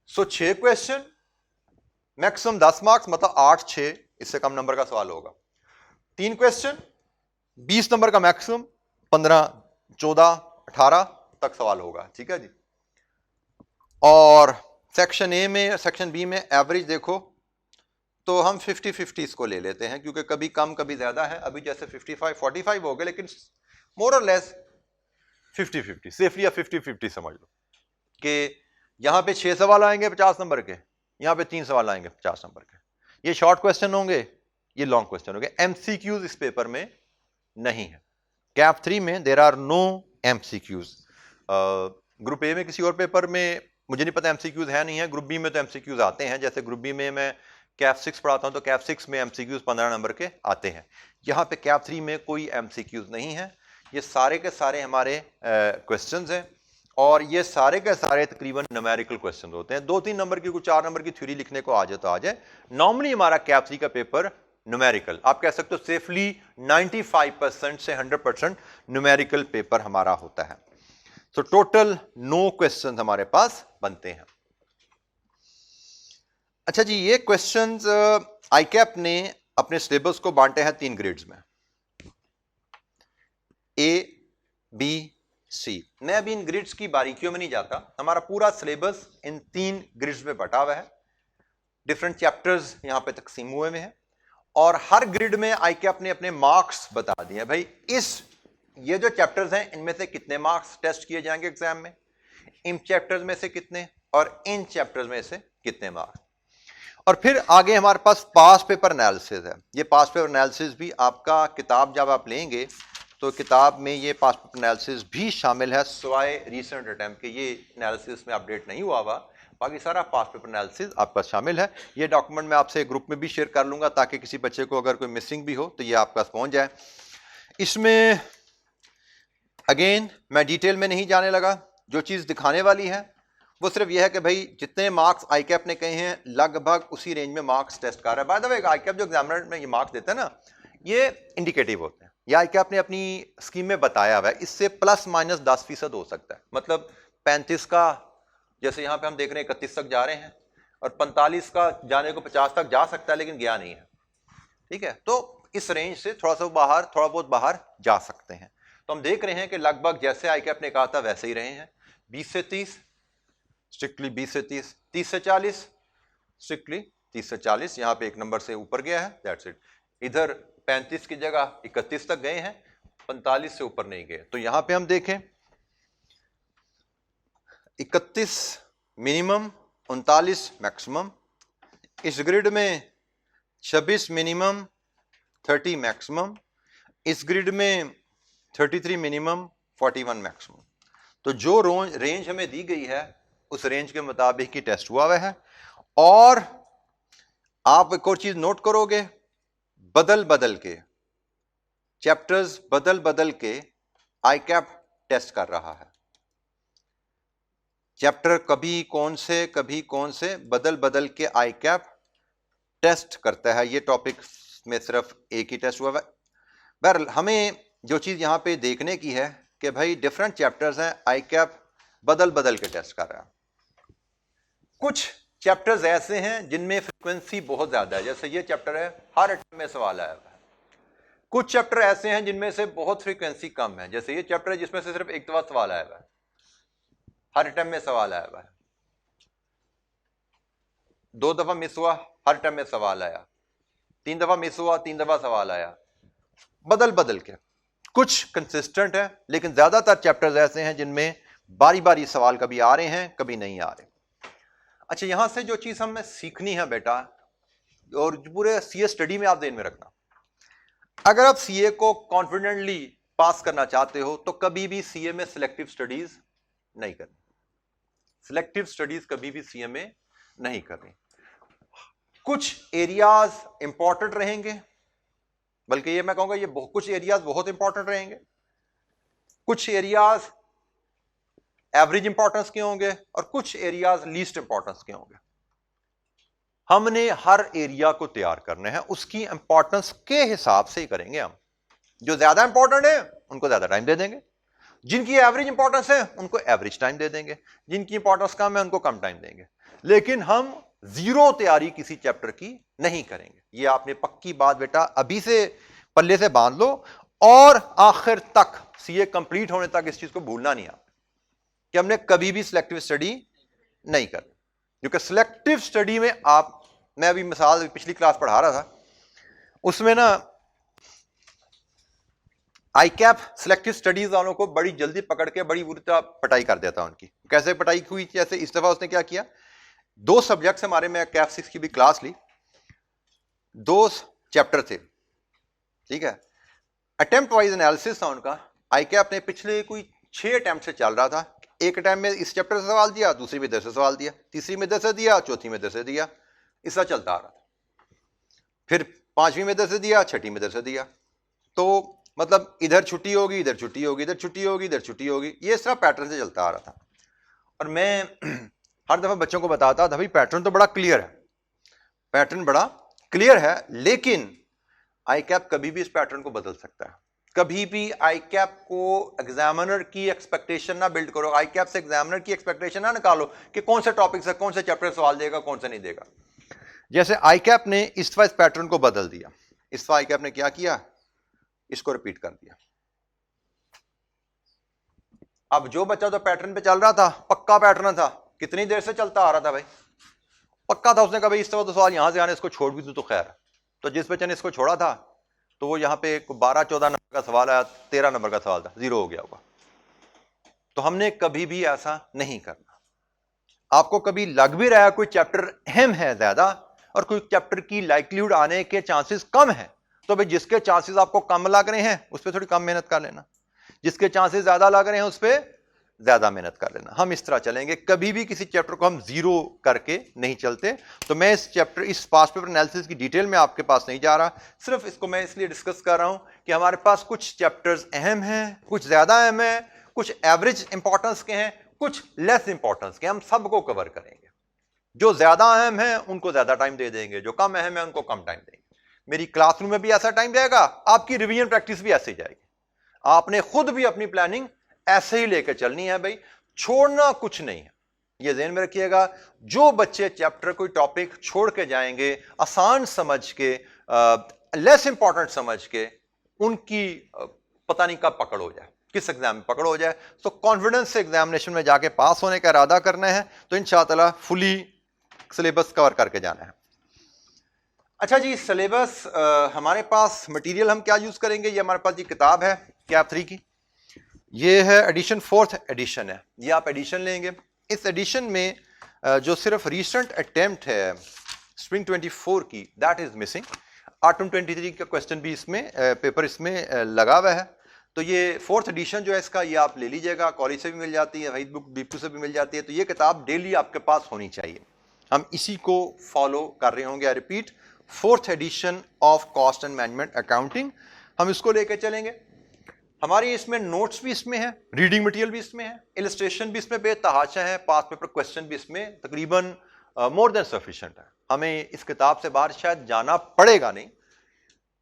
सो 6 क्वेश्चन, मैक्सिमम 10 मार्क्स, मतलब 8, 6, इससे कम नंबर का सवाल होगा। 3 क्वेश्चन, 20 नंबर का मैक्सिमम, 15, 14, 18 तक सवाल होगा, ठीक है जी। और सेक्शन A में, सेक्शन B में एवरेज देखो तो हम 50-50 इसको ले लेते हैं, क्योंकि कभी कम कभी ज्यादा है। अभी जैसे 55-45 हो गए, लेकिन मोर और लेस 50-50 सेफली, या 50-50 समझ लो कि यहां पे 6 सवाल आएंगे 50 नंबर के, यहां पे 3 सवाल आएंगे 50 नंबर के। ये शॉर्ट क्वेश्चन होंगे, ये लॉन्ग क्वेश्चन होंगे। MCQs इस पेपर में नहीं है। कैफ 3 में there are no MCQs। Group A में किसी और पेपर में मुझे नहीं पता MCQs है नहीं है, ग्रुप B में तो MCQs आते हैं। जैसे ग्रुप B में मैं कैफ 6 पढ़ाता हूं, तो कैफ 6 में MCQs 15 नंबर के आते हैं। यहाँ पे कैफ 3 में कोई MCQs नहीं है, ये सारे के सारे हमारे क्वेश्चंस हैं। और ये सारे के सारे तकरीबन न्यूमेरिकल क्वेश्चन होते हैं। 2-3 नंबर की, कुछ 4 नंबर की थ्योरी लिखने को आ जाए तो आ जाए। नॉर्मली हमारा कैप 3 का पेपर न्यूमेरिकल, आप कह सकते हो सेफली 95% से 100% न्यूमेरिकल पेपर हमारा होता है। तो टोटल 9 क्वेश्चन हमारे पास बनते हैं। अच्छा जी, ये क्वेश्चंस आईकैप ने अपने सिलेबस को बांटे हैं 3 ग्रेड्स में, ए, बी, सी। मैं अभी इन ग्रिड्स की बारीकियों में नहीं जाता, हमारा पूरा सिलेबस इन 3 ग्रिड्स में बटा हुआ है। डिफरेंट चैप्टर्स यहां पे तकसीम हुए में है और हर ग्रिड में आईकैप ने अपने मार्क्स बता दिए हैं। भाई ये जो चैप्टर्स हैं इनमें से कितने मार्क्स टेस्ट किए जाएंगे एग्जाम में, इन चैप्टर्स में से कितने और इन चैप्टर्स में से कितने मार्क्स। और फिर आगे हमारे पास पास पेपर एनालिसिस है। ये पास पेपर एनालिसिस भी आपका किताब जब आप लेंगे तो किताब में ये पास पेपर एनालिसिस भी शामिल है, सिवाय रीसेंट अटेम्प्ट के ये एनालिसिस में अपडेट नहीं हुआ हुआ, बाकी सारा पास पेपर एनालिसिस आपका शामिल है। ये डॉक्यूमेंट मैं आपसे ग्रुप में भी शेयर कर लूंगा ताकि किसी बच्चे को अगर कोई मिसिंग भी हो तो ये आपके पास पहुंच जाए। इसमें अगेन मैं डिटेल में नहीं जाने लगा, जो चीज़ दिखाने वाली है वो सिर्फ यह है कि भाई जितने मार्क्स आईकैप ने कहे हैं लगभग उसी रेंज में मार्क्स टेस्ट कर रहा है। बाय द वे आईकैप जो एग्जामिनर में ये मार्क्स देता है ना, ये इंडिकेटिव होते हैं। ये आईकैप ने अपनी स्कीम में बताया हुआ है, इससे ±10% हो सकता है। मतलब 35 का, जैसे यहाँ पे हम देख रहे हैं 31 तक जा रहे हैं, और 45 का जाने को 50 तक जा सकता है लेकिन गया नहीं है। ठीक है, तो इस रेंज से थोड़ा बहुत बाहर जा सकते हैं। तो हम देख रहे हैं कि लगभग जैसे आईकैप ने कहा था वैसे ही रहे हैं। 20 से 30 स्ट्रिक्टली 20 से 30, 30 से 40 स्ट्रिक्टली 30 से 40, यहाँ पे एक नंबर से ऊपर गया है, दैट्स इट। इधर 35 की जगह 31 तक गए हैं, 45 से ऊपर नहीं गए। तो यहां पे हम देखें 31 मिनिमम, 39 मैक्सिमम। इस ग्रिड में 26 मिनिमम, 30 मैक्सिमम। इस ग्रिड में 33 मिनिमम, 41 मैक्सिमम। तो जो रेंज हमें दी गई है उस रेंज के मुताबिक ही टेस्ट हुआ हुआ है। और आप एक और चीज नोट करोगे, बदल बदल के चैप्टर्स बदल बदल के आईकैप टेस्ट कर रहा है। चैप्टर कभी कौन से बदल बदल के आईकैप टेस्ट करता है। ये टॉपिक में सिर्फ एक ही टेस्ट हुआ है। बहरहाल हमें जो चीज यहां पे देखने की है कि भाई डिफरेंट चैप्टर्स हैं, आईकैप बदल बदल के टेस्ट कर रहा है। कुछ चैप्टर्स ऐसे हैं जिनमें फ्रीक्वेंसी बहुत ज्यादा है, जैसे ये चैप्टर है, हर अटेम्प्ट में सवाल आया हुआ है। कुछ चैप्टर ऐसे हैं जिनमें से बहुत फ्रीक्वेंसी कम है, जैसे ये चैप्टर है जिसमें से सिर्फ एक दफा सवाल आया हुआ है, हर अटेम्प्ट में सवाल आया हुआ है। 2 दफा मिस हुआ, हर अटेम्प्ट में सवाल आया। 3 दफा मिस हुआ, 3 दफा सवाल आया। बदल बदल के कुछ कंसिस्टेंट है, लेकिन ज्यादातर चैप्टर्स ऐसे हैं जिनमें बारी बारी सवाल कभी आ रहे हैं कभी नहीं आ रहे। अच्छा, यहां से जो चीज हमें सीखनी है बेटा, और पूरे सीए स्टडी में आप ध्यान में रखना, अगर आप सीए को कॉन्फिडेंटली पास करना चाहते हो तो कभी भी सीए में सिलेक्टिव स्टडीज नहीं करनी। सिलेक्टिव स्टडीज कभी भी सीए में नहीं करनी। कुछ एरियाज इंपॉर्टेंट रहेंगे, बल्कि ये मैं कहूंगा ये कुछ एरियाज बहुत इंपॉर्टेंट रहेंगे, कुछ एरियाज एवरेज इंपॉर्टेंस के होंगे और कुछ एरियाज लीस्ट इंपॉर्टेंस के होंगे। हमने हर एरिया को तैयार करना है, उसकी इंपॉर्टेंस के हिसाब से ही करेंगे। हम जो ज्यादा इंपॉर्टेंट है उनको ज्यादा टाइम दे देंगे, जिनकी एवरेज इंपॉर्टेंस है उनको एवरेज टाइम दे देंगे, जिनकी इंपॉर्टेंस कम है उनको कम टाइम देंगे। लेकिन हम जीरो तैयारी किसी चैप्टर की नहीं करेंगे। ये आपने पक्की बात बेटा अभी से पल्ले से बांध लो, और आखिर तक सीए कंप्लीट होने तक इस चीज को भूलना नहीं आप कि हमने कभी भी सिलेक्टिव स्टडी नहीं करनी। क्योंकि सिलेक्टिव स्टडी में मैं अभी मिसाल पिछली क्लास पढ़ा रहा था, उसमें ना आईकैप सिलेक्टिव स्टडीज वालों को बड़ी जल्दी पकड़ के बड़ी बुरी तरह पटाई कर देता उनकी। कैसे पटाई हुई? जैसे इस दफा उसने क्या किया, 2 सब्जेक्ट्स हमारे में कैप 6 की भी क्लास ली, 2 चैप्टर थे, ठीक है, अटेम्प्ट वाइज एनालिसिस था उनका। आईकैप ने पिछले कोई 6 अटेम्प्ट से चल रहा था, एक अटेम्प्ट में इस चैप्टर से सवाल दिया, दूसरी में इधर से सवाल दिया, तीसरी में इधर से दिया, चौथी में इधर से दिया, इसका चलता आ रहा था। फिर 5वीं में इधर से दिया, 6ठी में इधर से दिया। तो मतलब इधर छुट्टी होगी, इधर छुट्टी होगी, इधर छुट्टी होगी, इधर छुट्टी होगी, ये इस तरह पैटर्न से चलता आ रहा था। और मैं हर दफा बच्चों को बताता था भाई पैटर्न तो बड़ा क्लियर है, पैटर्न बड़ा क्लियर है, लेकिन आई कैप कभी भी इस पैटर्न को बदल सकता है। कभी भी आई कैप को एग्जामिनर की एक्सपेक्टेशन ना बिल्ड करो, आई कैप से एग्जामिनर की एक्सपेक्टेशन ना निकालो कि कौन से टॉपिक से कौन से चैप्टर सवाल देगा कौन से नहीं देगा। जैसे आई कैप ने इस दफा इस पैटर्न को बदल दिया, इस दफा आई कैप ने क्या किया, इसको रिपीट कर दिया। अब जो बच्चा तो पैटर्न पे चल रहा था, पक्का पैटर्न था, कितनी देर से चलता आ रहा था भाई, पक्का था, उसने कहा भाई इस दफा तो सवाल यहां से आने, इसको छोड़ भी दूं तो खैर। तो जिस बच्चे ने इसको छोड़ा था तो वो यहां पे 12-14 नंबर का सवाल आया, 13 नंबर का सवाल था, 0 हो गया होगा। तो हमने कभी भी ऐसा नहीं करना। आपको कभी लग भी रहा है कोई चैप्टर अहम है ज्यादा और कोई चैप्टर की लाइक्लीहुड आने के चांसेस कम है, तो भाई जिसके चांसेस आपको कम लग रहे हैं उस पर थोड़ी कम मेहनत कर लेना, जिसके चांसेस ज्यादा लग रहे हैं उस पर ज्यादा मेहनत कर लेना। हम इस तरह चलेंगे, कभी भी किसी चैप्टर को हम 0 करके नहीं चलते। तो मैं इस चैप्टर, इस पास्ट पेपर एनालिसिस की डिटेल में आपके पास नहीं जा रहा, सिर्फ इसको मैं इसलिए डिस्कस कर रहा हूं कि हमारे पास कुछ चैप्टर्स अहम हैं, कुछ ज्यादा अहम है, कुछ एवरेज इंपॉर्टेंस के हैं, कुछ लेस इंपॉर्टेंस के, हम सबको कवर करेंगे। जो ज्यादा अहम है उनको ज्यादा टाइम दे देंगे, जो कम अहम है उनको कम टाइम देंगे। मेरी क्लासरूम में भी ऐसा टाइम जाएगा, आपकी रिवीजन प्रैक्टिस भी ऐसे ही जाएगी। आपने खुद भी अपनी प्लानिंग ऐसे ही लेकर चलनी है भाई, छोड़ना कुछ नहीं है, ये ध्यान में रखिएगा। जो बच्चे चैप्टर कोई टॉपिक छोड़ के जाएंगे आसान समझ के, लेस इंपॉर्टेंट समझ के, उनकी पता नहीं कब पकड़ हो जाए, किस एग्जाम में पकड़ हो जाए। तो कॉन्फिडेंस से एग्जामिनेशन में जाके पास होने का इरादा करना है, तो इंशाअल्लाह फुली सिलेबस कवर करके जाना है। अच्छा जी, सिलेबस, हमारे पास मटेरियल हम क्या यूज करेंगे, ये हमारे पास ये किताब है कैप 3 की, ये है एडिशन, 4th एडिशन है, ये आप एडिशन लेंगे। इस एडिशन में जो सिर्फ रिसेंट अटेम्प्ट है स्प्रिंग 24 की, दैट इज मिसिंग। ऑटम 23 का क्वेश्चन भी इसमें पेपर इसमें लगा हुआ है। तो ये 4th एडिशन जो है इसका, ये आप ले लीजिएगा, कॉलेज से भी मिल जाती है, वहीद बुक बीपू से भी मिल जाती है। तो ये किताब डेली आपके पास होनी चाहिए, हम इसी को फॉलो कर रहे होंगे। I repeat, 4th edition of cost and management accounting, हम इसको लेकर चलेंगे। हमारी इसमें नोट्स भी इसमें है, रीडिंग मटेरियल भी इसमें है, इलस्ट्रेशन भी इसमें बेतहाशा है, पास पेपर क्वेश्चन भी इसमें तकरीबन मोर देन सफिशिएंट है। हमें इस किताब से बाहर शायद जाना पड़ेगा नहीं।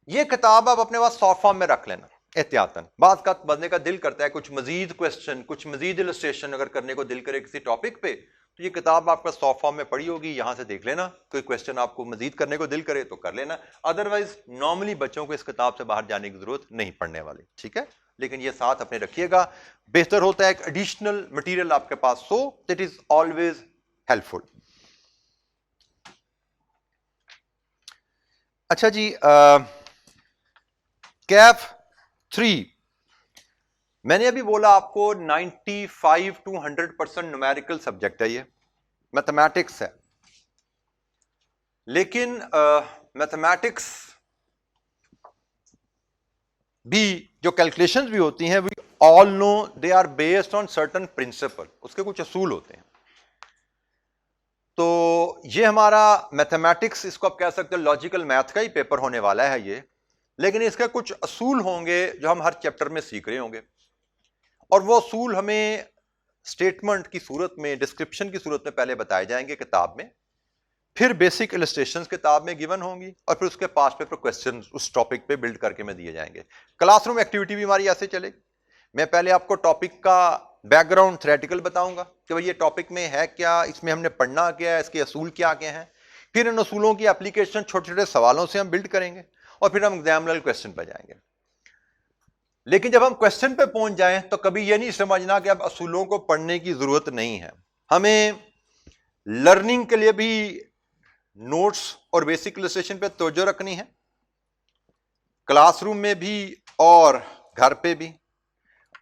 ये किताब आप अपने पास सॉफ्ट फॉर्म में रख लेना एहतियातन। बात का बंदे का दिल करता है कुछ मजीद क्वेश्चन, कुछ मजीद इलस्ट्रेशन अगर करने को दिल करे किसी टॉपिक पे, तो ये किताब आपका सॉफ्ट फॉर्म में पड़ी होगी, यहां से देख लेना। कोई क्वेश्चन आपको मजीद करने को दिल करे तो कर लेना, अदरवाइज नॉर्मली बच्चों को इस किताब से बाहर जाने की जरूरत नहीं पड़ने वाली, ठीक है। लेकिन ये साथ अपने रखिएगा, बेहतर होता है एक एडिशनल मटेरियल आपके पास, so that is always helpful. अच्छा जी, कैप 3, मैंने अभी बोला आपको 95 to 100% न्यूमेरिकल सब्जेक्ट है, ये मैथमेटिक्स है। लेकिन मैथमेटिक्स भी जो कैलकुलेशंस भी होती हैं, we all know they are based on certain principle, उसके कुछ असूल होते हैं। तो ये हमारा मैथमेटिक्स, इसको आप कह सकते हो लॉजिकल मैथ का ही पेपर होने वाला है ये, लेकिन इसके कुछ असूल होंगे जो हम हर चैप्टर में सीख रहे होंगे, और वो असूल हमें स्टेटमेंट की सूरत में, डिस्क्रिप्शन की सूरत में पहले बताए जाएंगे किताब में, फिर बेसिक इलस्ट्रेशंस किताब में गिवन होंगी, और फिर उसके पास पेपर क्वेश्चन उस टॉपिक पे बिल्ड करके में दिए जाएंगे। क्लासरूम एक्टिविटी भी हमारी ऐसे चलेगी। मैं पहले आपको टॉपिक का बैकग्राउंड थ्योरेटिकल बताऊंगा कि भाई ये टॉपिक में है क्या, इसमें हमने पढ़ना क्या है, इसके असूल क्या क्या हैं। फिर इन असूलों की एप्लीकेशन छोटे छोटे सवालों से हम बिल्ड करेंगे, और फिर हम एग्जामिनर क्वेश्चन पर जाएंगे। लेकिन जब हम क्वेश्चन पे पहुंच जाएं तो कभी ये नहीं समझना कि अब असूलों को पढ़ने की जरूरत नहीं है। हमें लर्निंग के लिए भी नोट्स और बेसिक इलस्ट्रेशन पे तवज्जो रखनी है, क्लासरूम में भी और घर पे भी।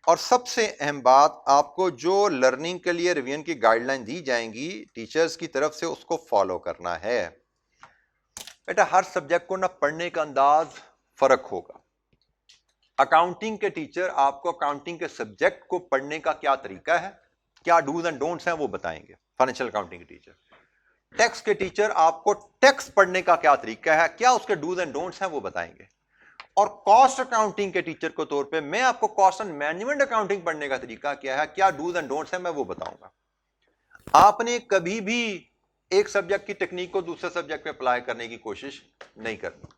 और सबसे अहम बात, आपको जो लर्निंग के लिए रिवीजन की गाइडलाइन दी जाएंगी टीचर्स की तरफ से, उसको फॉलो करना है। बेटा हर सब्जेक्ट को ना पढ़ने का अंदाज फर्क होगा। अकाउंटिंग के टीचर आपको अकाउंटिंग के सब्जेक्ट को पढ़ने का क्या तरीका है, क्या डूज एंड डोंट्स हैं, वो बताएंगे फाइनेंशियल अकाउंटिंग के टीचर। टैक्स के टीचर आपको टैक्स पढ़ने का क्या तरीका है, क्या उसके डूज एंड डोंट्स हैं, वो बताएंगे। और कॉस्ट अकाउंटिंग के टीचर के तौर पे मैं आपको कॉस्ट एंड मैनेजमेंट अकाउंटिंग पढ़ने का तरीका क्या है, क्या डूज एंड डोंट्स हैं, मैं वो बताऊंगा। आपने कभी भी एक सब्जेक्ट की टेक्निक को दूसरे सब्जेक्ट में अप्लाई करने की कोशिश नहीं करनी।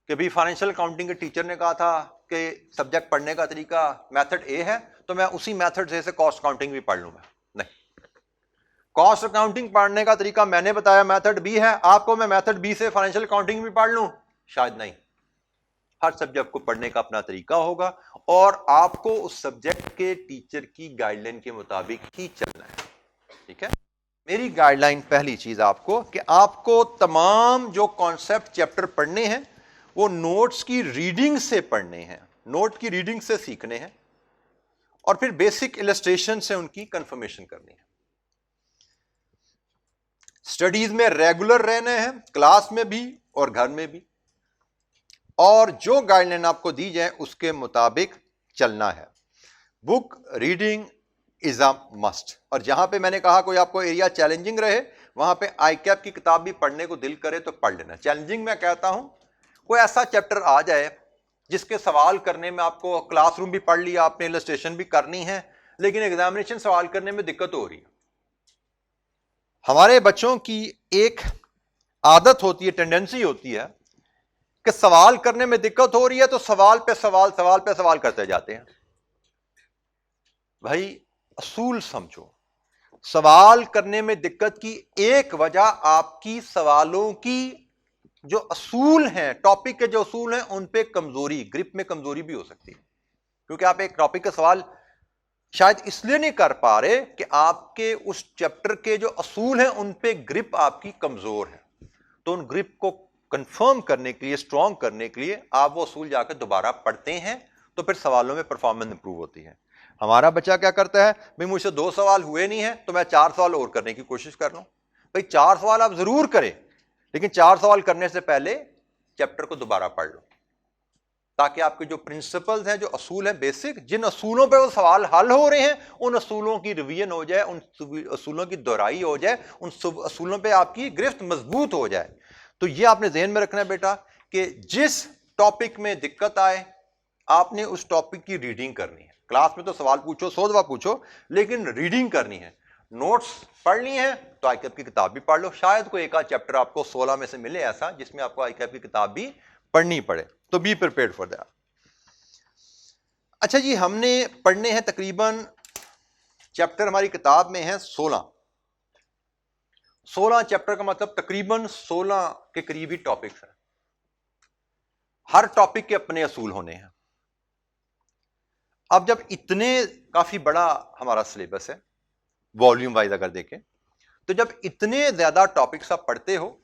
कभी फाइनेंशियल अकाउंटिंग के टीचर ने कहा था कि सब्जेक्ट पढ़ने का तरीका मेथड ए है तो मैं उसी मेथड से कॉस्ट अकाउंटिंग भी पढ़ लूंगा, नहीं। कॉस्ट अकाउंटिंग पढ़ने का तरीका मैंने बताया मेथड बी है, आपको मैं मेथड बी से फाइनेंशियल अकाउंटिंग भी पढ़ लूं, शायद नहीं। हर सब्जेक्ट को पढ़ने का अपना तरीका होगा और आपको उस सब्जेक्ट के टीचर की गाइडलाइन के मुताबिक ही चलना है, ठीक है। मेरी गाइडलाइन पहली चीज आपको कि आपको तमाम जो कॉन्सेप्ट चैप्टर पढ़ने हैं वो नोट्स की रीडिंग से पढ़ने हैं, नोट की रीडिंग से सीखने हैं और फिर बेसिक इलस्ट्रेशन से उनकी कंफर्मेशन करनी है। स्टडीज में रेगुलर रहना है, क्लास में भी और घर में भी, और जो गाइडलाइन आपको दी जाए उसके मुताबिक चलना है। Book reading is a must. और जहां पे मैंने कहा कोई आपको एरिया चैलेंजिंग रहे वहां पे आईकैप की किताब भी पढ़ने को दिल करे तो पढ़ लेना। चैलेंजिंग मैं कहता हूं कोई ऐसा चैप्टर आ जाए जिसके सवाल करने में आपको क्लासरूम भी पढ़ लिया आपने, इलस्ट्रेशन भी करनी है, लेकिन एग्जामिनेशन सवाल करने में दिक्कत हो रही है। हमारे बच्चों की एक आदत होती है, टेंडेंसी होती है कि सवाल करने में दिक्कत हो रही है तो सवाल पे सवाल करते जाते हैं। भाई असूल समझो, सवाल करने में दिक्कत की एक वजह आपकी सवालों की जो असूल हैं, टॉपिक के जो असूल हैं उन पे कमजोरी, ग्रिप में कमजोरी भी हो सकती है। क्योंकि आप एक टॉपिक का सवाल शायद इसलिए नहीं कर पा रहे कि आपके उस चैप्टर के जो असूल हैं उन पे ग्रिप आपकी कमजोर है। तो उन ग्रिप को कंफर्म करने के लिए, स्ट्रॉन्ग करने के लिए आप वो असूल जाकर दोबारा पढ़ते हैं तो फिर सवालों में परफॉर्मेंस इंप्रूव होती है। हमारा बच्चा क्या करता है, भाई मुझसे 2 सवाल हुए नहीं है तो मैं 4 सवाल और करने की कोशिश कर लूं। भाई 4 सवाल आप जरूर करें, लेकिन 4 सवाल करने से पहले चैप्टर को दोबारा पढ़ लो, ताकि आपके जो प्रिंसिपल्स हैं, जो असूल हैं बेसिक, जिन असूलों पे वो सवाल हल हो रहे हैं उन असूलों की रिवीजन हो जाए, उन असूलों की दोहराई हो जाए, उन असूलों पे आपकी गिरफ्त मजबूत हो जाए। तो ये आपने ध्यान में रखना है बेटा कि जिस टॉपिक में दिक्कत आए आपने उस टॉपिक की रीडिंग करनी है। क्लास में तो सवाल पूछो, 100 दफा पूछो, लेकिन रीडिंग करनी है। नोट्स पढ़नी है तो आईकैप की किताब भी पढ़ लो। शायद कोई एक आध चैप्टर आपको 16 में से मिले ऐसा जिसमें आपको आईकैप की किताब भी पढ़नी पड़े, तो बी प्रिपेयर्ड फॉर दैट। अच्छा जी, हमने पढ़ने हैं तकरीबन, चैप्टर हमारी किताब में है 16 चैप्टर का मतलब तकरीबन 16 के करीबी टॉपिक्स हैं। हर टॉपिक के अपने असूल होने हैं। अब जब इतने काफी बड़ा हमारा सिलेबस है वॉल्यूम वाइज अगर देखें, तो जब इतने ज्यादा टॉपिक्स आप पढ़ते हो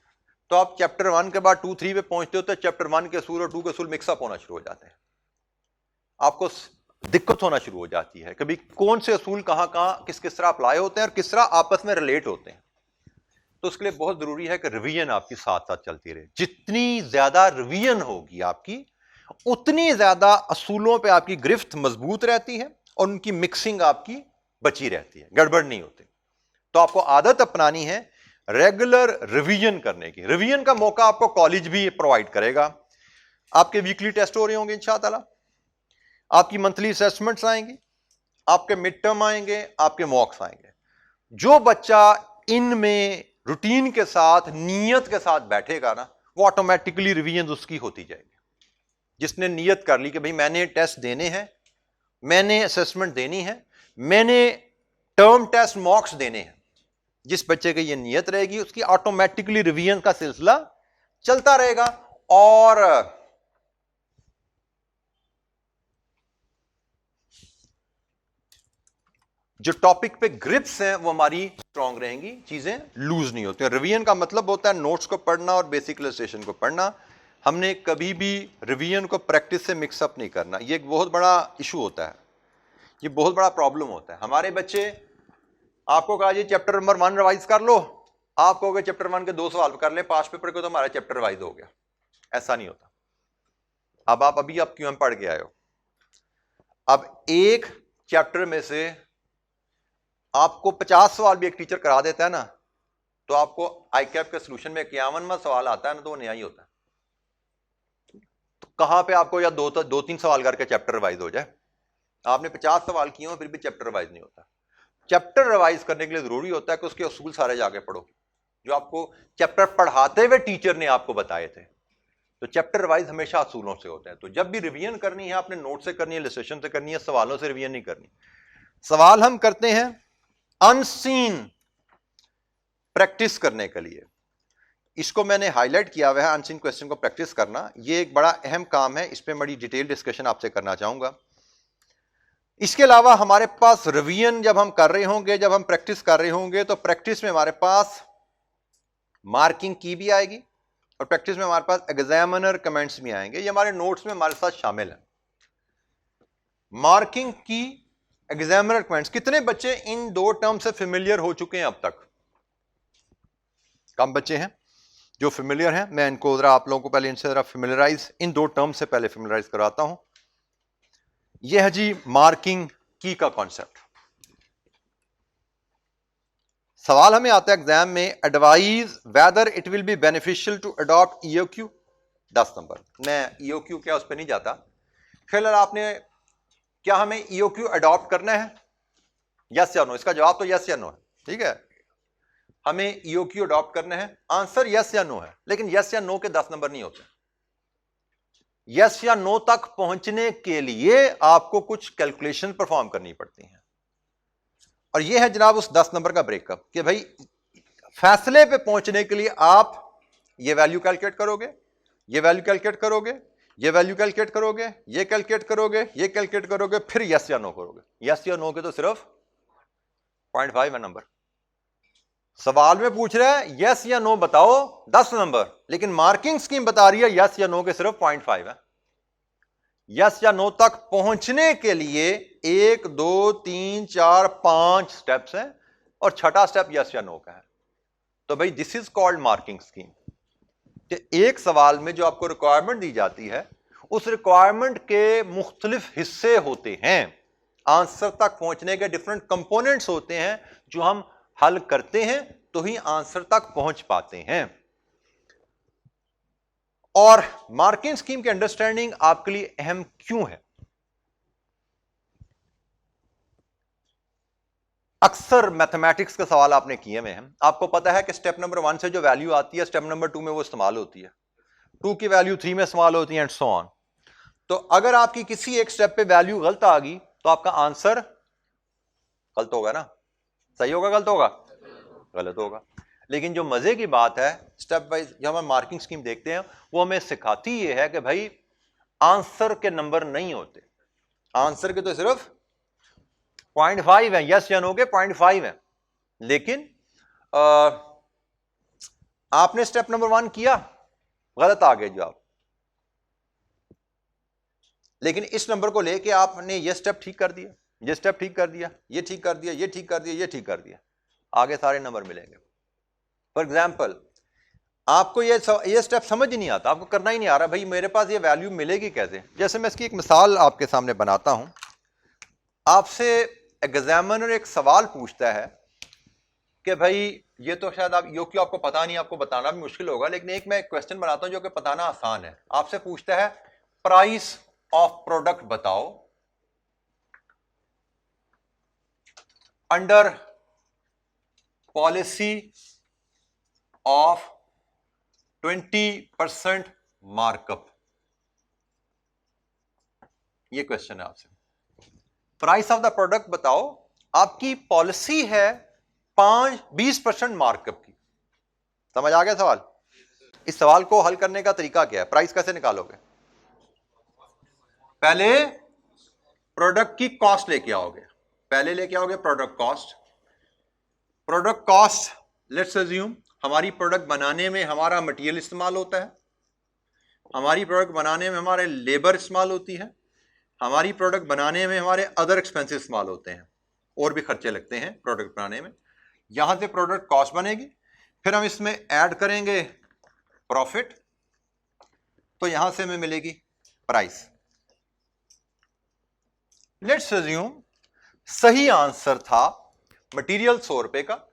तो आप चैप्टर 1 के बाद 2, 3 पे पहुंचते हो तो चैप्टर 1 के असूल और 2 के असूल मिक्सअप होना शुरू हो जाते हैं। आपको दिक्कत होना शुरू हो जाती है कभी कौन से असूल कहां कहां किस किस तरह अप्लाई होते हैं और किस तरह आपस में रिलेट होते हैं। तो उसके लिए बहुत जरूरी है कि रिवीजन आपकी साथ साथ चलती रहे। जितनी ज्यादा रिवीजन होगी आपकी उतनी ज्यादा असूलों पे आपकी गिरफ्त मजबूत रहती है और उनकी मिक्सिंग आपकी बची रहती है, गड़बड़ नहीं होती। तो आपको आदत अपनानी है रेगुलर रिवीजन करने की। रिवीजन का मौका आपको कॉलेज भी प्रोवाइड करेगा। आपके वीकली टेस्ट हो रहे होंगे इंशाअल्लाह, आपकी मंथली असेसमेंट्स आएंगी, आपके मिड टर्म आएंगे, आपके मॉक्स आएंगे। जो बच्चा इनमें रूटीन के साथ, नीयत के साथ बैठेगा ना, वो ऑटोमेटिकली रिवीजन उसकी होती जाएगी। जिसने नीयत कर ली कि भाई मैंने टेस्ट देने हैं, मैंने असेसमेंट देनी है, मैंने टर्म टेस्ट मॉक्स देने हैं, जिस बच्चे की ये नीयत रहेगी उसकी ऑटोमेटिकली रिवीजन का सिलसिला चलता रहेगा और जो टॉपिक पे ग्रिप्स हैं वो हमारी स्ट्रांग रहेंगी, चीजें लूज नहीं होती। रिवीजन का मतलब होता है नोट्स को पढ़ना और बेसिक इलस्ट्रेशन को पढ़ना। हमने कभी भी रिवीजन को प्रैक्टिस से मिक्सअप नहीं करना। ये एक बहुत बड़ा इशू होता है, ये बहुत बड़ा प्रॉब्लम होता है। हमारे बच्चे, आपको कहा जी चैप्टर नंबर 1 रिवाइज कर लो, आप कहोगे चैप्टर 1 के 2 सवाल कर ले पास पेपर को तो हमारा चैप्टर रिवाइज हो गया। ऐसा नहीं होता। अब आप अभी आप क्यों पढ़ के आए हो, अब एक चैप्टर में से आपको 50 सवाल भी एक टीचर करा देता है ना, तो आपको आईकैप के सोल्यूशन में 51वां सवाल आता है ना, तो वो नया ही होता है। तो कहां पे आपको या 2-3 सवाल करके चैप्टर रिवाइज हो जाए। आपने 50 सवाल किए हो फिर भी चैप्टर रिवाइज नहीं होता। चैप्टर रिवाइज करने के लिए जरूरी होता है कि उसके असूल सारे जाके पढ़ो जो आपको चैप्टर पढ़ाते हुए टीचर ने आपको बताए थे। तो चैप्टर रिवाइज हमेशा असूलों से होता है। तो जब भी रिवीजन करनी है आपने नोट से करनी है, इलस्ट्रेशन से करनी है, सवालों से रिवीजन नहीं करनी। सवाल हम करते हैं अनसीन प्रैक्टिस करने के लिए। इसको मैंने हाईलाइट किया हुआ है, अनसीन क्वेश्चन को प्रैक्टिस करना। ये एक बड़ा अहम काम है, इस पर बड़ी डिटेल डिस्कशन आपसे करना चाहूंगा। इसके अलावा हमारे पास रिवीजन जब हम कर रहे होंगे, जब हम प्रैक्टिस कर रहे होंगे, तो प्रैक्टिस में हमारे पास मार्किंग की भी आएगी और प्रैक्टिस में हमारे पास एग्जामिनर कमेंट्स भी आएंगे। ये हमारे नोट्स में हमारे साथ शामिल है। मार्किंग की, एग्जामिनर कमेंट्स। कितने बच्चे इन दो टर्म से फेमिलियर हो चुके हैं अब तक? कम बच्चे हैं जो फेमिलियर हैं। मैं इनको जरा आप लोगों को पहले इनसे जरा फेमिलियराइज, इन दो टर्म से पहले फेमिलियराइज कराता हूं। यह है जी मार्किंग की का कॉन्सेप्ट। सवाल हमें आता है एग्जाम में, advise whether it will be beneficial to adopt EOQ. 10 नंबर। मैं ईओक्यू क्या उस पर नहीं जाता। फिलहाल आपने, क्या हमें ईओक्यू अडॉप्ट करना है? यस या नो? इसका जवाब तो यस या नो है। ठीक है, हमें ईओक्यू अडॉप्ट करना है। आंसर यस या नो है, लेकिन यस या नो के 10 नंबर नहीं होते। यस या नो तक पहुंचने के लिए आपको कुछ कैलकुलेशन परफॉर्म करनी पड़ती हैं। और यह है जनाब उस 10 नंबर का ब्रेकअप कि भाई फैसले पे पहुंचने के लिए आप ये वैल्यू कैलकुलेट करोगे, ये वैल्यू कैलकुलेट करोगे, ये वैल्यू कैलकुलेट करोगे, ये कैलकुलेट करोगे, ये कैलकुलेट करोगे, फिर यस या नो करोगे। यस या नो के तो सिर्फ 0.5 है नंबर। सवाल में पूछ रहा है यस या नो बताओ, 10 नंबर, लेकिन मार्किंग स्कीम बता रही है यस या नो के सिर्फ 0.5 है। यस या नो तक पहुंचने के लिए 1 2 3 4 5 स्टेप्स हैं और छठा स्टेप यस या नो का है। तो भाई this is called marking scheme. एक सवाल में जो आपको रिक्वायरमेंट दी जाती है, उस रिक्वायरमेंट के मुख्तलिफ हिस्से होते हैं। आंसर तक पहुंचने के डिफरेंट कंपोनेंट्स होते हैं जो हम हल करते हैं तो ही आंसर तक पहुंच पाते हैं। और मार्किंग स्कीम की अंडरस्टैंडिंग आपके लिए अहम क्यों है? अक्सर मैथमेटिक्स के सवाल आपने किए हुए हैं। आपको पता है कि स्टेप नंबर 1 से जो वैल्यू आती है स्टेप नंबर 2 में वो इस्तेमाल होती है, 2 की वैल्यू 3 में इस्तेमाल होती है एंड सो ऑन। तो अगर आपकी किसी एक स्टेप पे वैल्यू गलत आ गई तो आपका आंसर गलत होगा ना? सही होगा गलत होगा? गलत होगा। लेकिन जो मजे की बात है, स्टेप वाइज जब हम मार्किंग स्कीम देखते हैं वो हमें सिखाती ये है कि भाई आंसर के नंबर नहीं होते, आंसर के तो सिर्फ 0.5 है, यस या नो के 0.5 है। लेकिन आपने स्टेप नंबर 1 किया, गलत आ गया जवाब, लेकिन इस नंबर को लेके आपने ये स्टेप ठीक कर दिया, ये स्टेप ठीक कर दिया, ये ठीक कर दिया, ये ठीक कर दिया, ये ठीक कर दिया, आगे सारे नंबर मिलेंगे। फॉर एग्जाम्पल आपको ये स्टेप समझ ही नहीं आता, आपको करना ही नहीं आ रहा, भाई मेरे पास ये वैल्यू मिलेगी कैसे? जैसे मैं इसकी एक मिसाल आपके सामने बनाता हूं। आपसे एग्जामिनर एक सवाल पूछता है कि भाई ये तो शायद आप ईओक्यू आपको पता नहीं, आपको बताना भी मुश्किल होगा, लेकिन एक मैं क्वेश्चन बनाता हूं जो कि बताना आसान है। आपसे पूछता है प्राइस ऑफ प्रोडक्ट बताओ अंडर पॉलिसी ऑफ 20% मार्कअप। ये क्वेश्चन है आपसे, प्राइस ऑफ द प्रोडक्ट बताओ, आपकी पॉलिसी है 20% मार्कअप की। समझ आ गया सवाल? इस सवाल को हल करने का तरीका क्या है? प्राइस कैसे निकालोगे? पहले प्रोडक्ट की कॉस्ट लेके आओगे, पहले लेके आओगे product cost. Product cost, let's assume हमारी प्रोडक्ट बनाने में हमारा मटेरियल इस्तेमाल होता है, हमारी प्रोडक्ट बनाने में हमारे लेबर इस्तेमाल होती है, हमारी प्रोडक्ट बनाने में हमारे अदर एक्सपेंसेस इस्तेमाल होते हैं, और भी खर्चे लगते हैं प्रोडक्ट बनाने में। यहां से प्रोडक्ट कॉस्ट बनेगी, फिर हम इसमें ऐड करेंगे प्रॉफिट, तो यहां से हमें मिलेगी प्राइस। लेट्स अज्यूम सही आंसर था मटेरियल 100 रुपए का,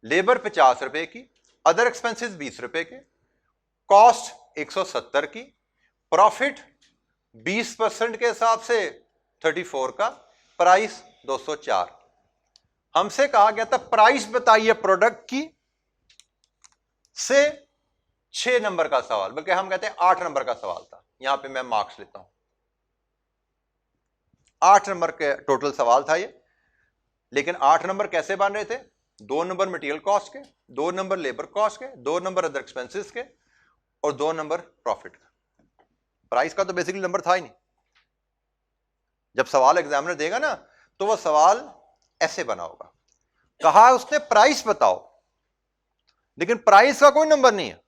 लेबर 50 रुपए की, अदर एक्सपेंसेस 20 रुपए के, कॉस्ट 170 की, प्रॉफिट 20% के हिसाब से 34 का, प्राइस 204। हमसे कहा गया था प्राइस बताइए प्रोडक्ट की से 6 नंबर का सवाल, बल्कि हम कहते हैं 8 नंबर का सवाल था। यहां पे मैं मार्क्स लेता हूं, 8 नंबर के टोटल सवाल था ये। लेकिन 8 नंबर कैसे बन रहे थे? 2 नंबर मटेरियल कॉस्ट के, 2 नंबर लेबर कॉस्ट के, 2 नंबर अदर एक्सपेंसेस के और 2 नंबर प्रॉफिट का। प्राइस का तो बेसिकली नंबर था ही नहीं। जब सवाल एग्जामिनर देगा ना तो वह सवाल ऐसे बना होगा, कहा उसने प्राइस बताओ, लेकिन प्राइस का कोई नंबर नहीं है।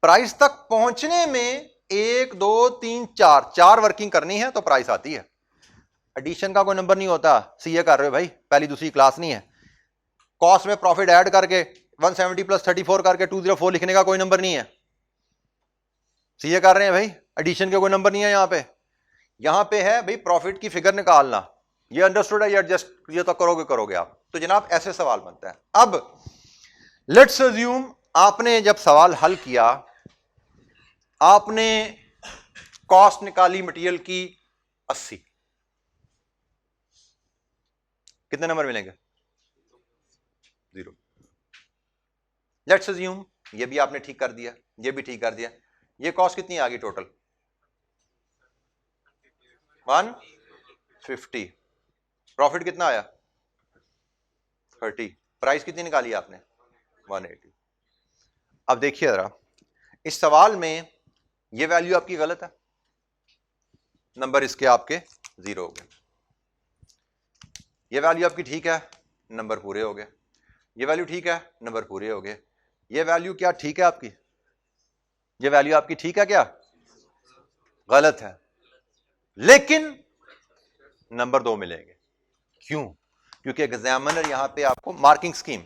प्राइस तक पहुंचने में 1 2 3 4 वर्किंग करनी है तो प्राइस आती है। एडिशन का कोई नंबर नहीं होता। सीए कर रहे हो भाई, पहली दूसरी क्लास नहीं है। कॉस्ट में प्रॉफिट ऐड करके 170 + 34 करके 204 लिखने का कोई नंबर नहीं है। सीए कर रहे हैं भाई, एडिशन के कोई नंबर नहीं है यहां पे है भाई प्रॉफिट की फिगर निकालना। ये अंडरस्टूड है, ये एडजस्ट ये तो करोगे आप। तो जनाब ऐसे सवाल बनता है। अब लेट्स अज्यूम आपने जब सवाल हल किया, आपने कॉस्ट निकाली मटेरियल की 80, कितने नंबर मिलेंगे? 0। लेट्स अज्यूम ये भी आपने ठीक कर दिया, ये भी ठीक कर दिया। ये कॉस्ट कितनी आ गई टोटल? 150। प्रॉफिट कितना आया? 30। प्राइस कितनी निकाली आपने? 180। अब देखिए जरा, इस सवाल में ये वैल्यू आपकी गलत है, नंबर इसके आपके 0 हो गए। ये वैल्यू आपकी ठीक है, नंबर पूरे हो गए। ये वैल्यू ठीक है, नंबर पूरे हो गए। ये वैल्यू क्या ठीक है आपकी? ये वैल्यू आपकी ठीक है क्या? गलत है, लेकिन नंबर 2 मिलेंगे। क्यों? क्योंकि एग्जामिनर यहां पे आपको मार्किंग स्कीम,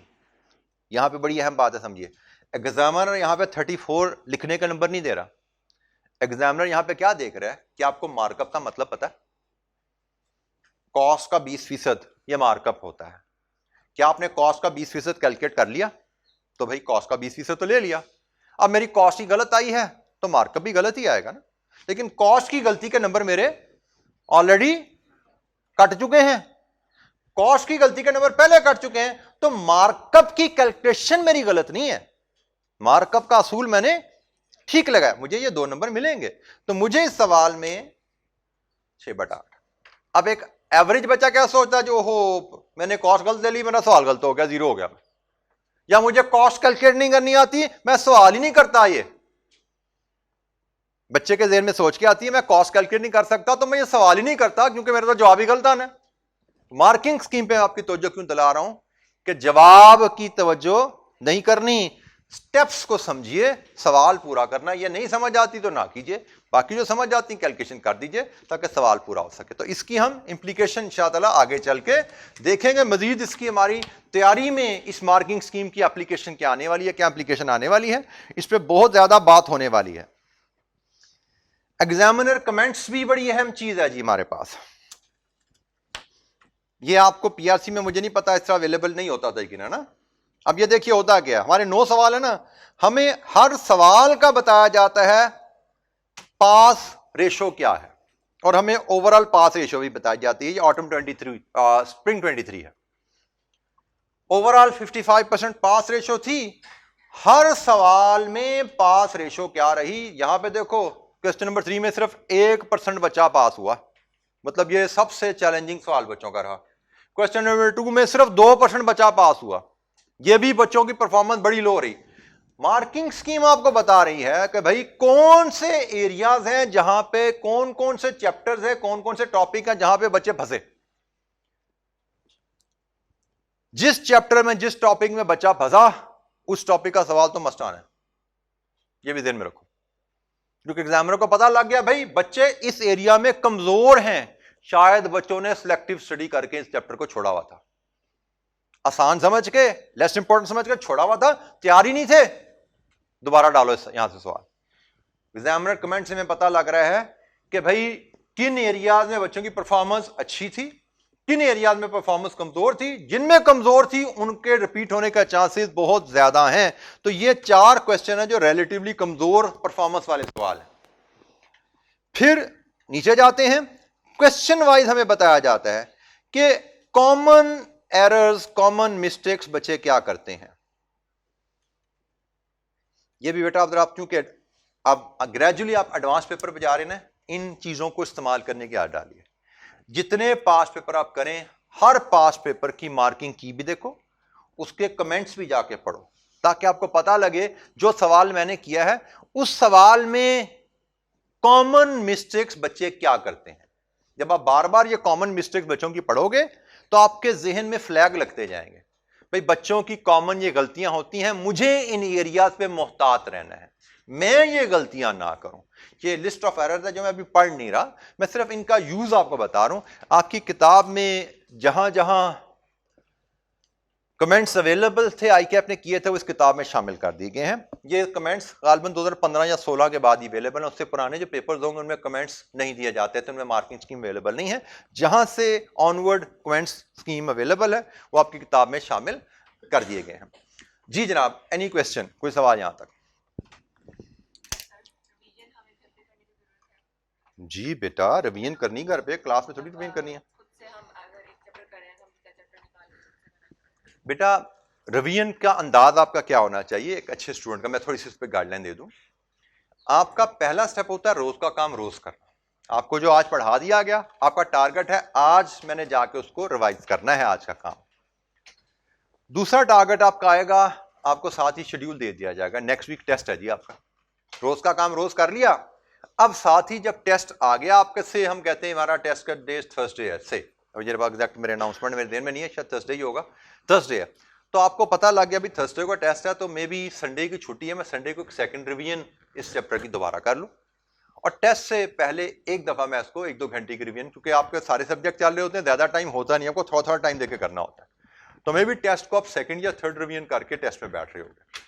यहां पे बड़ी अहम बात है, समझिए। एग्जामिनर यहां पे 34 लिखने का नंबर नहीं दे रहा। एग्जामिनर यहां पे क्या देख रहा है कि आपको मार्कअप का मतलब पता है। कॉस्ट का 20% ये मार्कअप होता है। क्या आपने कॉस्ट का 20% कैलकुलेट कर लिया? तो भाई कॉस्ट का 20% तो ले लिया। अब मेरी कॉस्ट ही गलत आई है तो मार्कअप भी गलत ही आएगा ना। लेकिन कॉस्ट की गलती के नंबर मेरे ऑलरेडी कट चुके हैं, कॉस्ट की गलती के नंबर पहले कट चुके हैं, तो मार्कअप की कैलकुलेशन मेरी गलत नहीं है। मार्कअप का असूल मैंने ठीक लगाया, मुझे ये 2 नंबर मिलेंगे। तो मुझे इस सवाल में 6/8। अब एक एवरेज बच्चा क्या सोचता है, जो हो मैंने कॉस्ट गलत ले ली, मेरा सवाल गलत हो गया, 0 हो गया, या मुझे कॉस्ट कैलकुलेट नहीं करनी आती, मैं सवाल ही नहीं करता। ये बच्चे के ज़हन में सोच के आती है मैं कॉस्ट कैलकुलेट नहीं कर सकता तो मैं ये सवाल ही नहीं करता, क्योंकि मेरा तो जवाब ही गलत आना है। मार्किंग स्कीम पे आपकी तवज्जो क्यों दिला रहा हूं कि जवाब की तवज्जो नहीं करनी, स्टेप्स को समझिए, सवाल पूरा करना। ये नहीं समझ आती तो ना कीजिए, बाकी जो समझ आती कैलकुलेशन कर दीजिए ताकि सवाल पूरा हो सके। तो इसकी हम इंप्लीकेशन इंशाअल्लाह आगे चल के देखेंगे। मजीद इसकी हमारी तैयारी में इस मार्किंग स्कीम की एप्लीकेशन क्या आने वाली है, क्या एप्लीकेशन आने वाली है, इस पर बहुत ज्यादा बात होने वाली है। एग्जामिनर कमेंट्स भी बड़ी अहम चीज है जी हमारे पास। ये आपको पीआरसी में मुझे नहीं पता इस तरह अवेलेबल नहीं होता था लेकिन, है ना। अब ये देखिए होता क्या, हमारे 9 सवाल है ना, हमें हर सवाल का बताया जाता है पास रेशो क्या है, और हमें ओवरऑल पास रेशो भी बताई जाती है। ये ऑटम 23 स्प्रिंग 23 है। ओवरऑल 55% पास रेशो थी। हर सवाल में पास रेशो क्या रही, यहां पे देखो क्वेश्चन नंबर 3 में सिर्फ 1% बच्चा पास हुआ, मतलब ये सबसे चैलेंजिंग सवाल बच्चों का रहा। क्वेश्चन नंबर 2 में सिर्फ 2% बच्चा पास हुआ, ये भी बच्चों की परफॉर्मेंस बड़ी लो रही। मार्किंग स्कीम आपको बता रही है कि भाई कौन से एरियाज हैं जहां पे, कौन कौन से चैप्टर्स हैं, कौन कौन से टॉपिक हैं जहां पे बच्चे फंसे। जिस चैप्टर में, जिस टॉपिक में बच्चा फंसा, उस टॉपिक का सवाल तो मस्ट आना है। ये भी ध्यान में रखो, क्योंकि एग्जामिनर को पता लग गया भाई बच्चे इस एरिया में कमजोर हैं, शायद बच्चों ने सिलेक्टिव स्टडी करके इस चैप्टर को छोड़ा हुआ था, आसान समझ के, लेस इंपॉर्टेंट समझ के छोड़ा हुआ था, तैयारी नहीं थे, दोबारा डालो यहां से सवाल। एग्जामिनर कमेंट से हमें पता लग रहा है कि भाई किन एरियाज में बच्चों की परफॉर्मेंस अच्छी थी, किन एरियाज में परफॉर्मेंस कमजोर थी। जिनमें कमजोर थी उनके रिपीट होने का चांसेस बहुत ज्यादा हैं। तो ये 4 क्वेश्चन है जो रिलेटिवली कमजोर परफॉर्मेंस वाले सवाल हैं। फिर नीचे जाते हैं, क्वेश्चन वाइज हमें बताया जाता है कि कॉमन एरर्स, कॉमन मिस्टेक्स बच्चे क्या करते हैं। ये भी बेटा आप क्योंकि अब ग्रेजुअली आप एडवांस पेपर पे जा रहे हैं ना, इन चीजों को इस्तेमाल करने की आदत डालिए। जितने पास पेपर आप करें, हर पास पेपर की मार्किंग की भी देखो, उसके कमेंट्स भी जाके पढ़ो, ताकि आपको पता लगे जो सवाल मैंने किया है उस सवाल में कॉमन मिस्टेक्स बच्चे क्या करते हैं। जब आप बार बार ये कॉमन मिस्टेक्स बच्चों की पढ़ोगे तो आपके जहन में फ्लैग लगते जाएंगे, भाई बच्चों की कॉमन ये गलतियां होती हैं, मुझे इन एरियाज पे मोहतात रहना है, मैं ये गलतियां ना करूं। ये लिस्ट ऑफ एरर्स है जो मैं अभी पढ़ नहीं रहा, मैं सिर्फ इनका यूज आपको बता रहा हूं। आपकी किताब में जहां जहां कमेंट्स अवेलेबल थे आई कैप ने किए थे, वो इस किताब में शामिल कर दिए गए हैं। ये कमेंट्स गालबन 2015 या 16 के बाद ही अवेलेबल है, उससे पुराने जो पेपर्स होंगे उनमें कमेंट्स नहीं दिए जाते थे, उनमें मार्किंग स्कीम अवेलेबल नहीं है। जहां से ऑनवर्ड कमेंट्स स्कीम अवेलेबल है वो आपकी किताब में शामिल कर दिए गए हैं। जी जनाब, एनी क्वेश्चन, कोई सवाल यहां तक? जी बेटा, रिवीजन करनी घर पे, क्लास में थोड़ी रिवीजन करनी है बेटा। रिवीजन का अंदाज आपका क्या होना चाहिए एक अच्छे स्टूडेंट का, मैं थोड़ी सी इस पर गाइडलाइन दे दूं। आपका पहला स्टेप होता है रोज का काम रोज करना। आपको जो आज पढ़ा दिया गया, आपका टारगेट है आज मैंने जाके उसको रिवाइज करना है आज का काम। दूसरा टारगेट आपका आएगा, आपको साथ ही शेड्यूल दे दिया जाएगा, नेक्स्ट वीक टेस्ट है जी आपका, रोज का काम रोज कर लिया। अब साथ ही जब टेस्ट आ गया आपके से, हम कहते हैं हमारा टेस्ट का डेट थर्सडे है से, एग्जैक्ट मेरे अनाउंसमेंट मेरे देर में नहीं है, शायद थर्सडे ही होगा, थर्सडे है। तो आपको पता लग गया भी थर्सडे को टेस्ट है, तो मे बी संडे की छुट्टी है, मैं संडे को एक सेकंड रिवीजन इस चैप्टर की दोबारा कर लूं, और टेस्ट से पहले एक दफा मैं इसको 1-2 घंटे की रिवीजन, क्योंकि आपके सारे सब्जेक्ट चल रहे होते हैं, ज्यादा टाइम होता नहीं, आपको थोड़ा थोड़ा टाइम देके करना होता है, तो मे बी टेस्ट को आप सेकंड या थर्ड रिवीजन करके टेस्ट में बैठ रहे होंगे।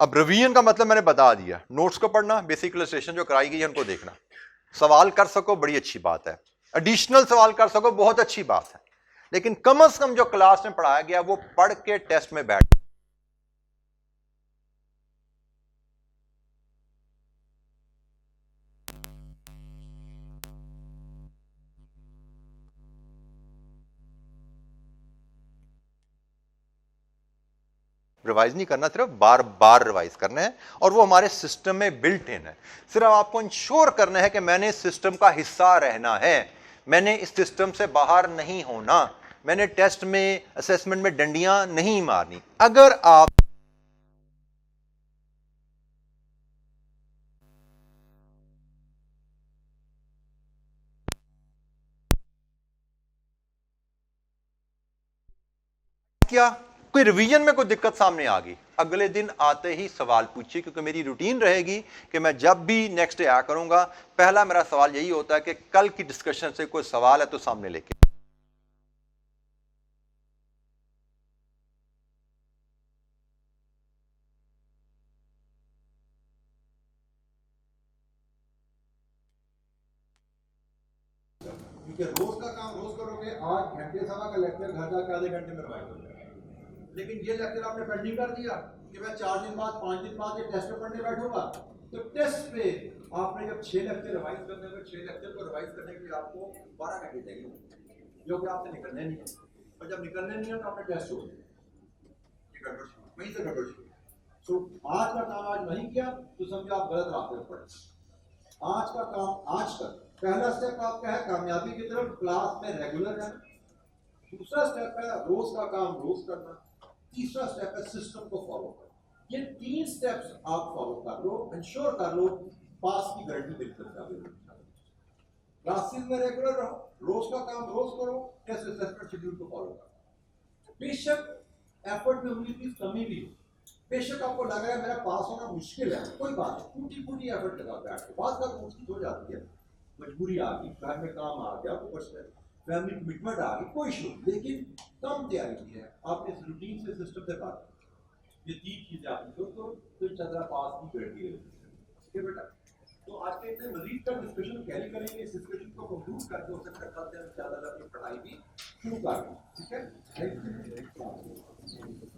अब रिवीजन का मतलब मैंने बता दिया, नोट्स को पढ़ना, बेसिक इलस्ट्रेशन जो कराई गई है उनको देखना, सवाल कर सको बड़ी अच्छी बात है, एडिशनल सवाल कर सको बहुत अच्छी बात है, लेकिन कम से कम जो क्लास में पढ़ाया गया वो पढ़ के टेस्ट में बैठ। रिवाइज नहीं करना, सिर्फ बार बार रिवाइज करना है, और वो हमारे सिस्टम में बिल्ट इन है। सिर्फ आपको इंश्योर करना है कि मैंने इस सिस्टम का हिस्सा रहना है, मैंने इस सिस्टम से बाहर नहीं होना, मैंने टेस्ट में असेसमेंट में डंडियां नहीं मारनी। अगर आप क्या कोई रिवीजन में कोई दिक्कत सामने आ गई, अगले दिन आते ही सवाल पूछिए, क्योंकि मेरी रूटीन रहेगी कि मैं जब भी नेक्स्ट डे आया करूंगा, पहला मेरा सवाल यही होता है कि कल की डिस्कशन से कोई सवाल है तो सामने लेके। क्योंकि रोज का काम रोज करोगे, आज घंटे सवा का लेक्चर घर जाकर आधे घंटे में रिवाइज हो जाएगा, लेकिन ये लेक्चर आपने पेंडिंग कर दिया कि मैं 4 दिन बाद 5 दिन बाद ये टेस्ट पे पढ़ने बैठूंगा, तो टेस्ट पे आपने जब 6 लेक्चर रिवाइज करने में 6 लेक्चर को रिवाइज करने के लिए आपको 12 घंटे चाहिए, जो कि आपसे निकलने नहीं है, और जब निकलने नहीं है तो आपने टेस्ट छोड़ दिया, वहीं से गड़बड़ शुरू। सो आज का काम आज नहीं किया तो समझो आप गलत रास्ते पर पड़े। आज का काम आज कर, पहला स्टेप आपका है कामयाबी की तरफ, क्लास में रेगुलर रहना। दूसरा स्टेप है रोज का काम रोज करना। तीसरा स्टेप है सिस्टम को फॉलो करना। ये 3 स्टेप्स आप फॉलो कर लो, इंश्योर कर लो, पास की गारंटी बिल्कुल कर। क्लासेस में रेगुलर रहो, रोज का काम रोज करो, टेस्ट असेसमेंट शेड्यूल को फॉलो करो। बेशक एफर्ट में उम्मीद की कमी भी हो, बेशक आपको लग रहा है मेरा पास होना मुश्किल है, कोई बात नहीं, टूटी फूटी एफर्ट लगा बैठ के, बात का मुश्किल हो जाती है, मजबूरी आ गई, घर में काम आ गया, ऊपर से फैमिली कमिटमेंट आ गई, कोई इशू, लेकिन कम तैयारी की है आपने, इस रूटीन से सिस्टम से बात, ये 3 चीजें आपने तो चंद्रा पास की गारंटी है। ठीक है बेटा, तो आज के इतने मजीद का डिस्कशन कैरी करेंगे, इस डिस्कशन को कंक्लूड करके हो सकता है कल से ज्यादा अपनी पढ़ाई भी शुरू कर दें। ठीक है, थैंक यू।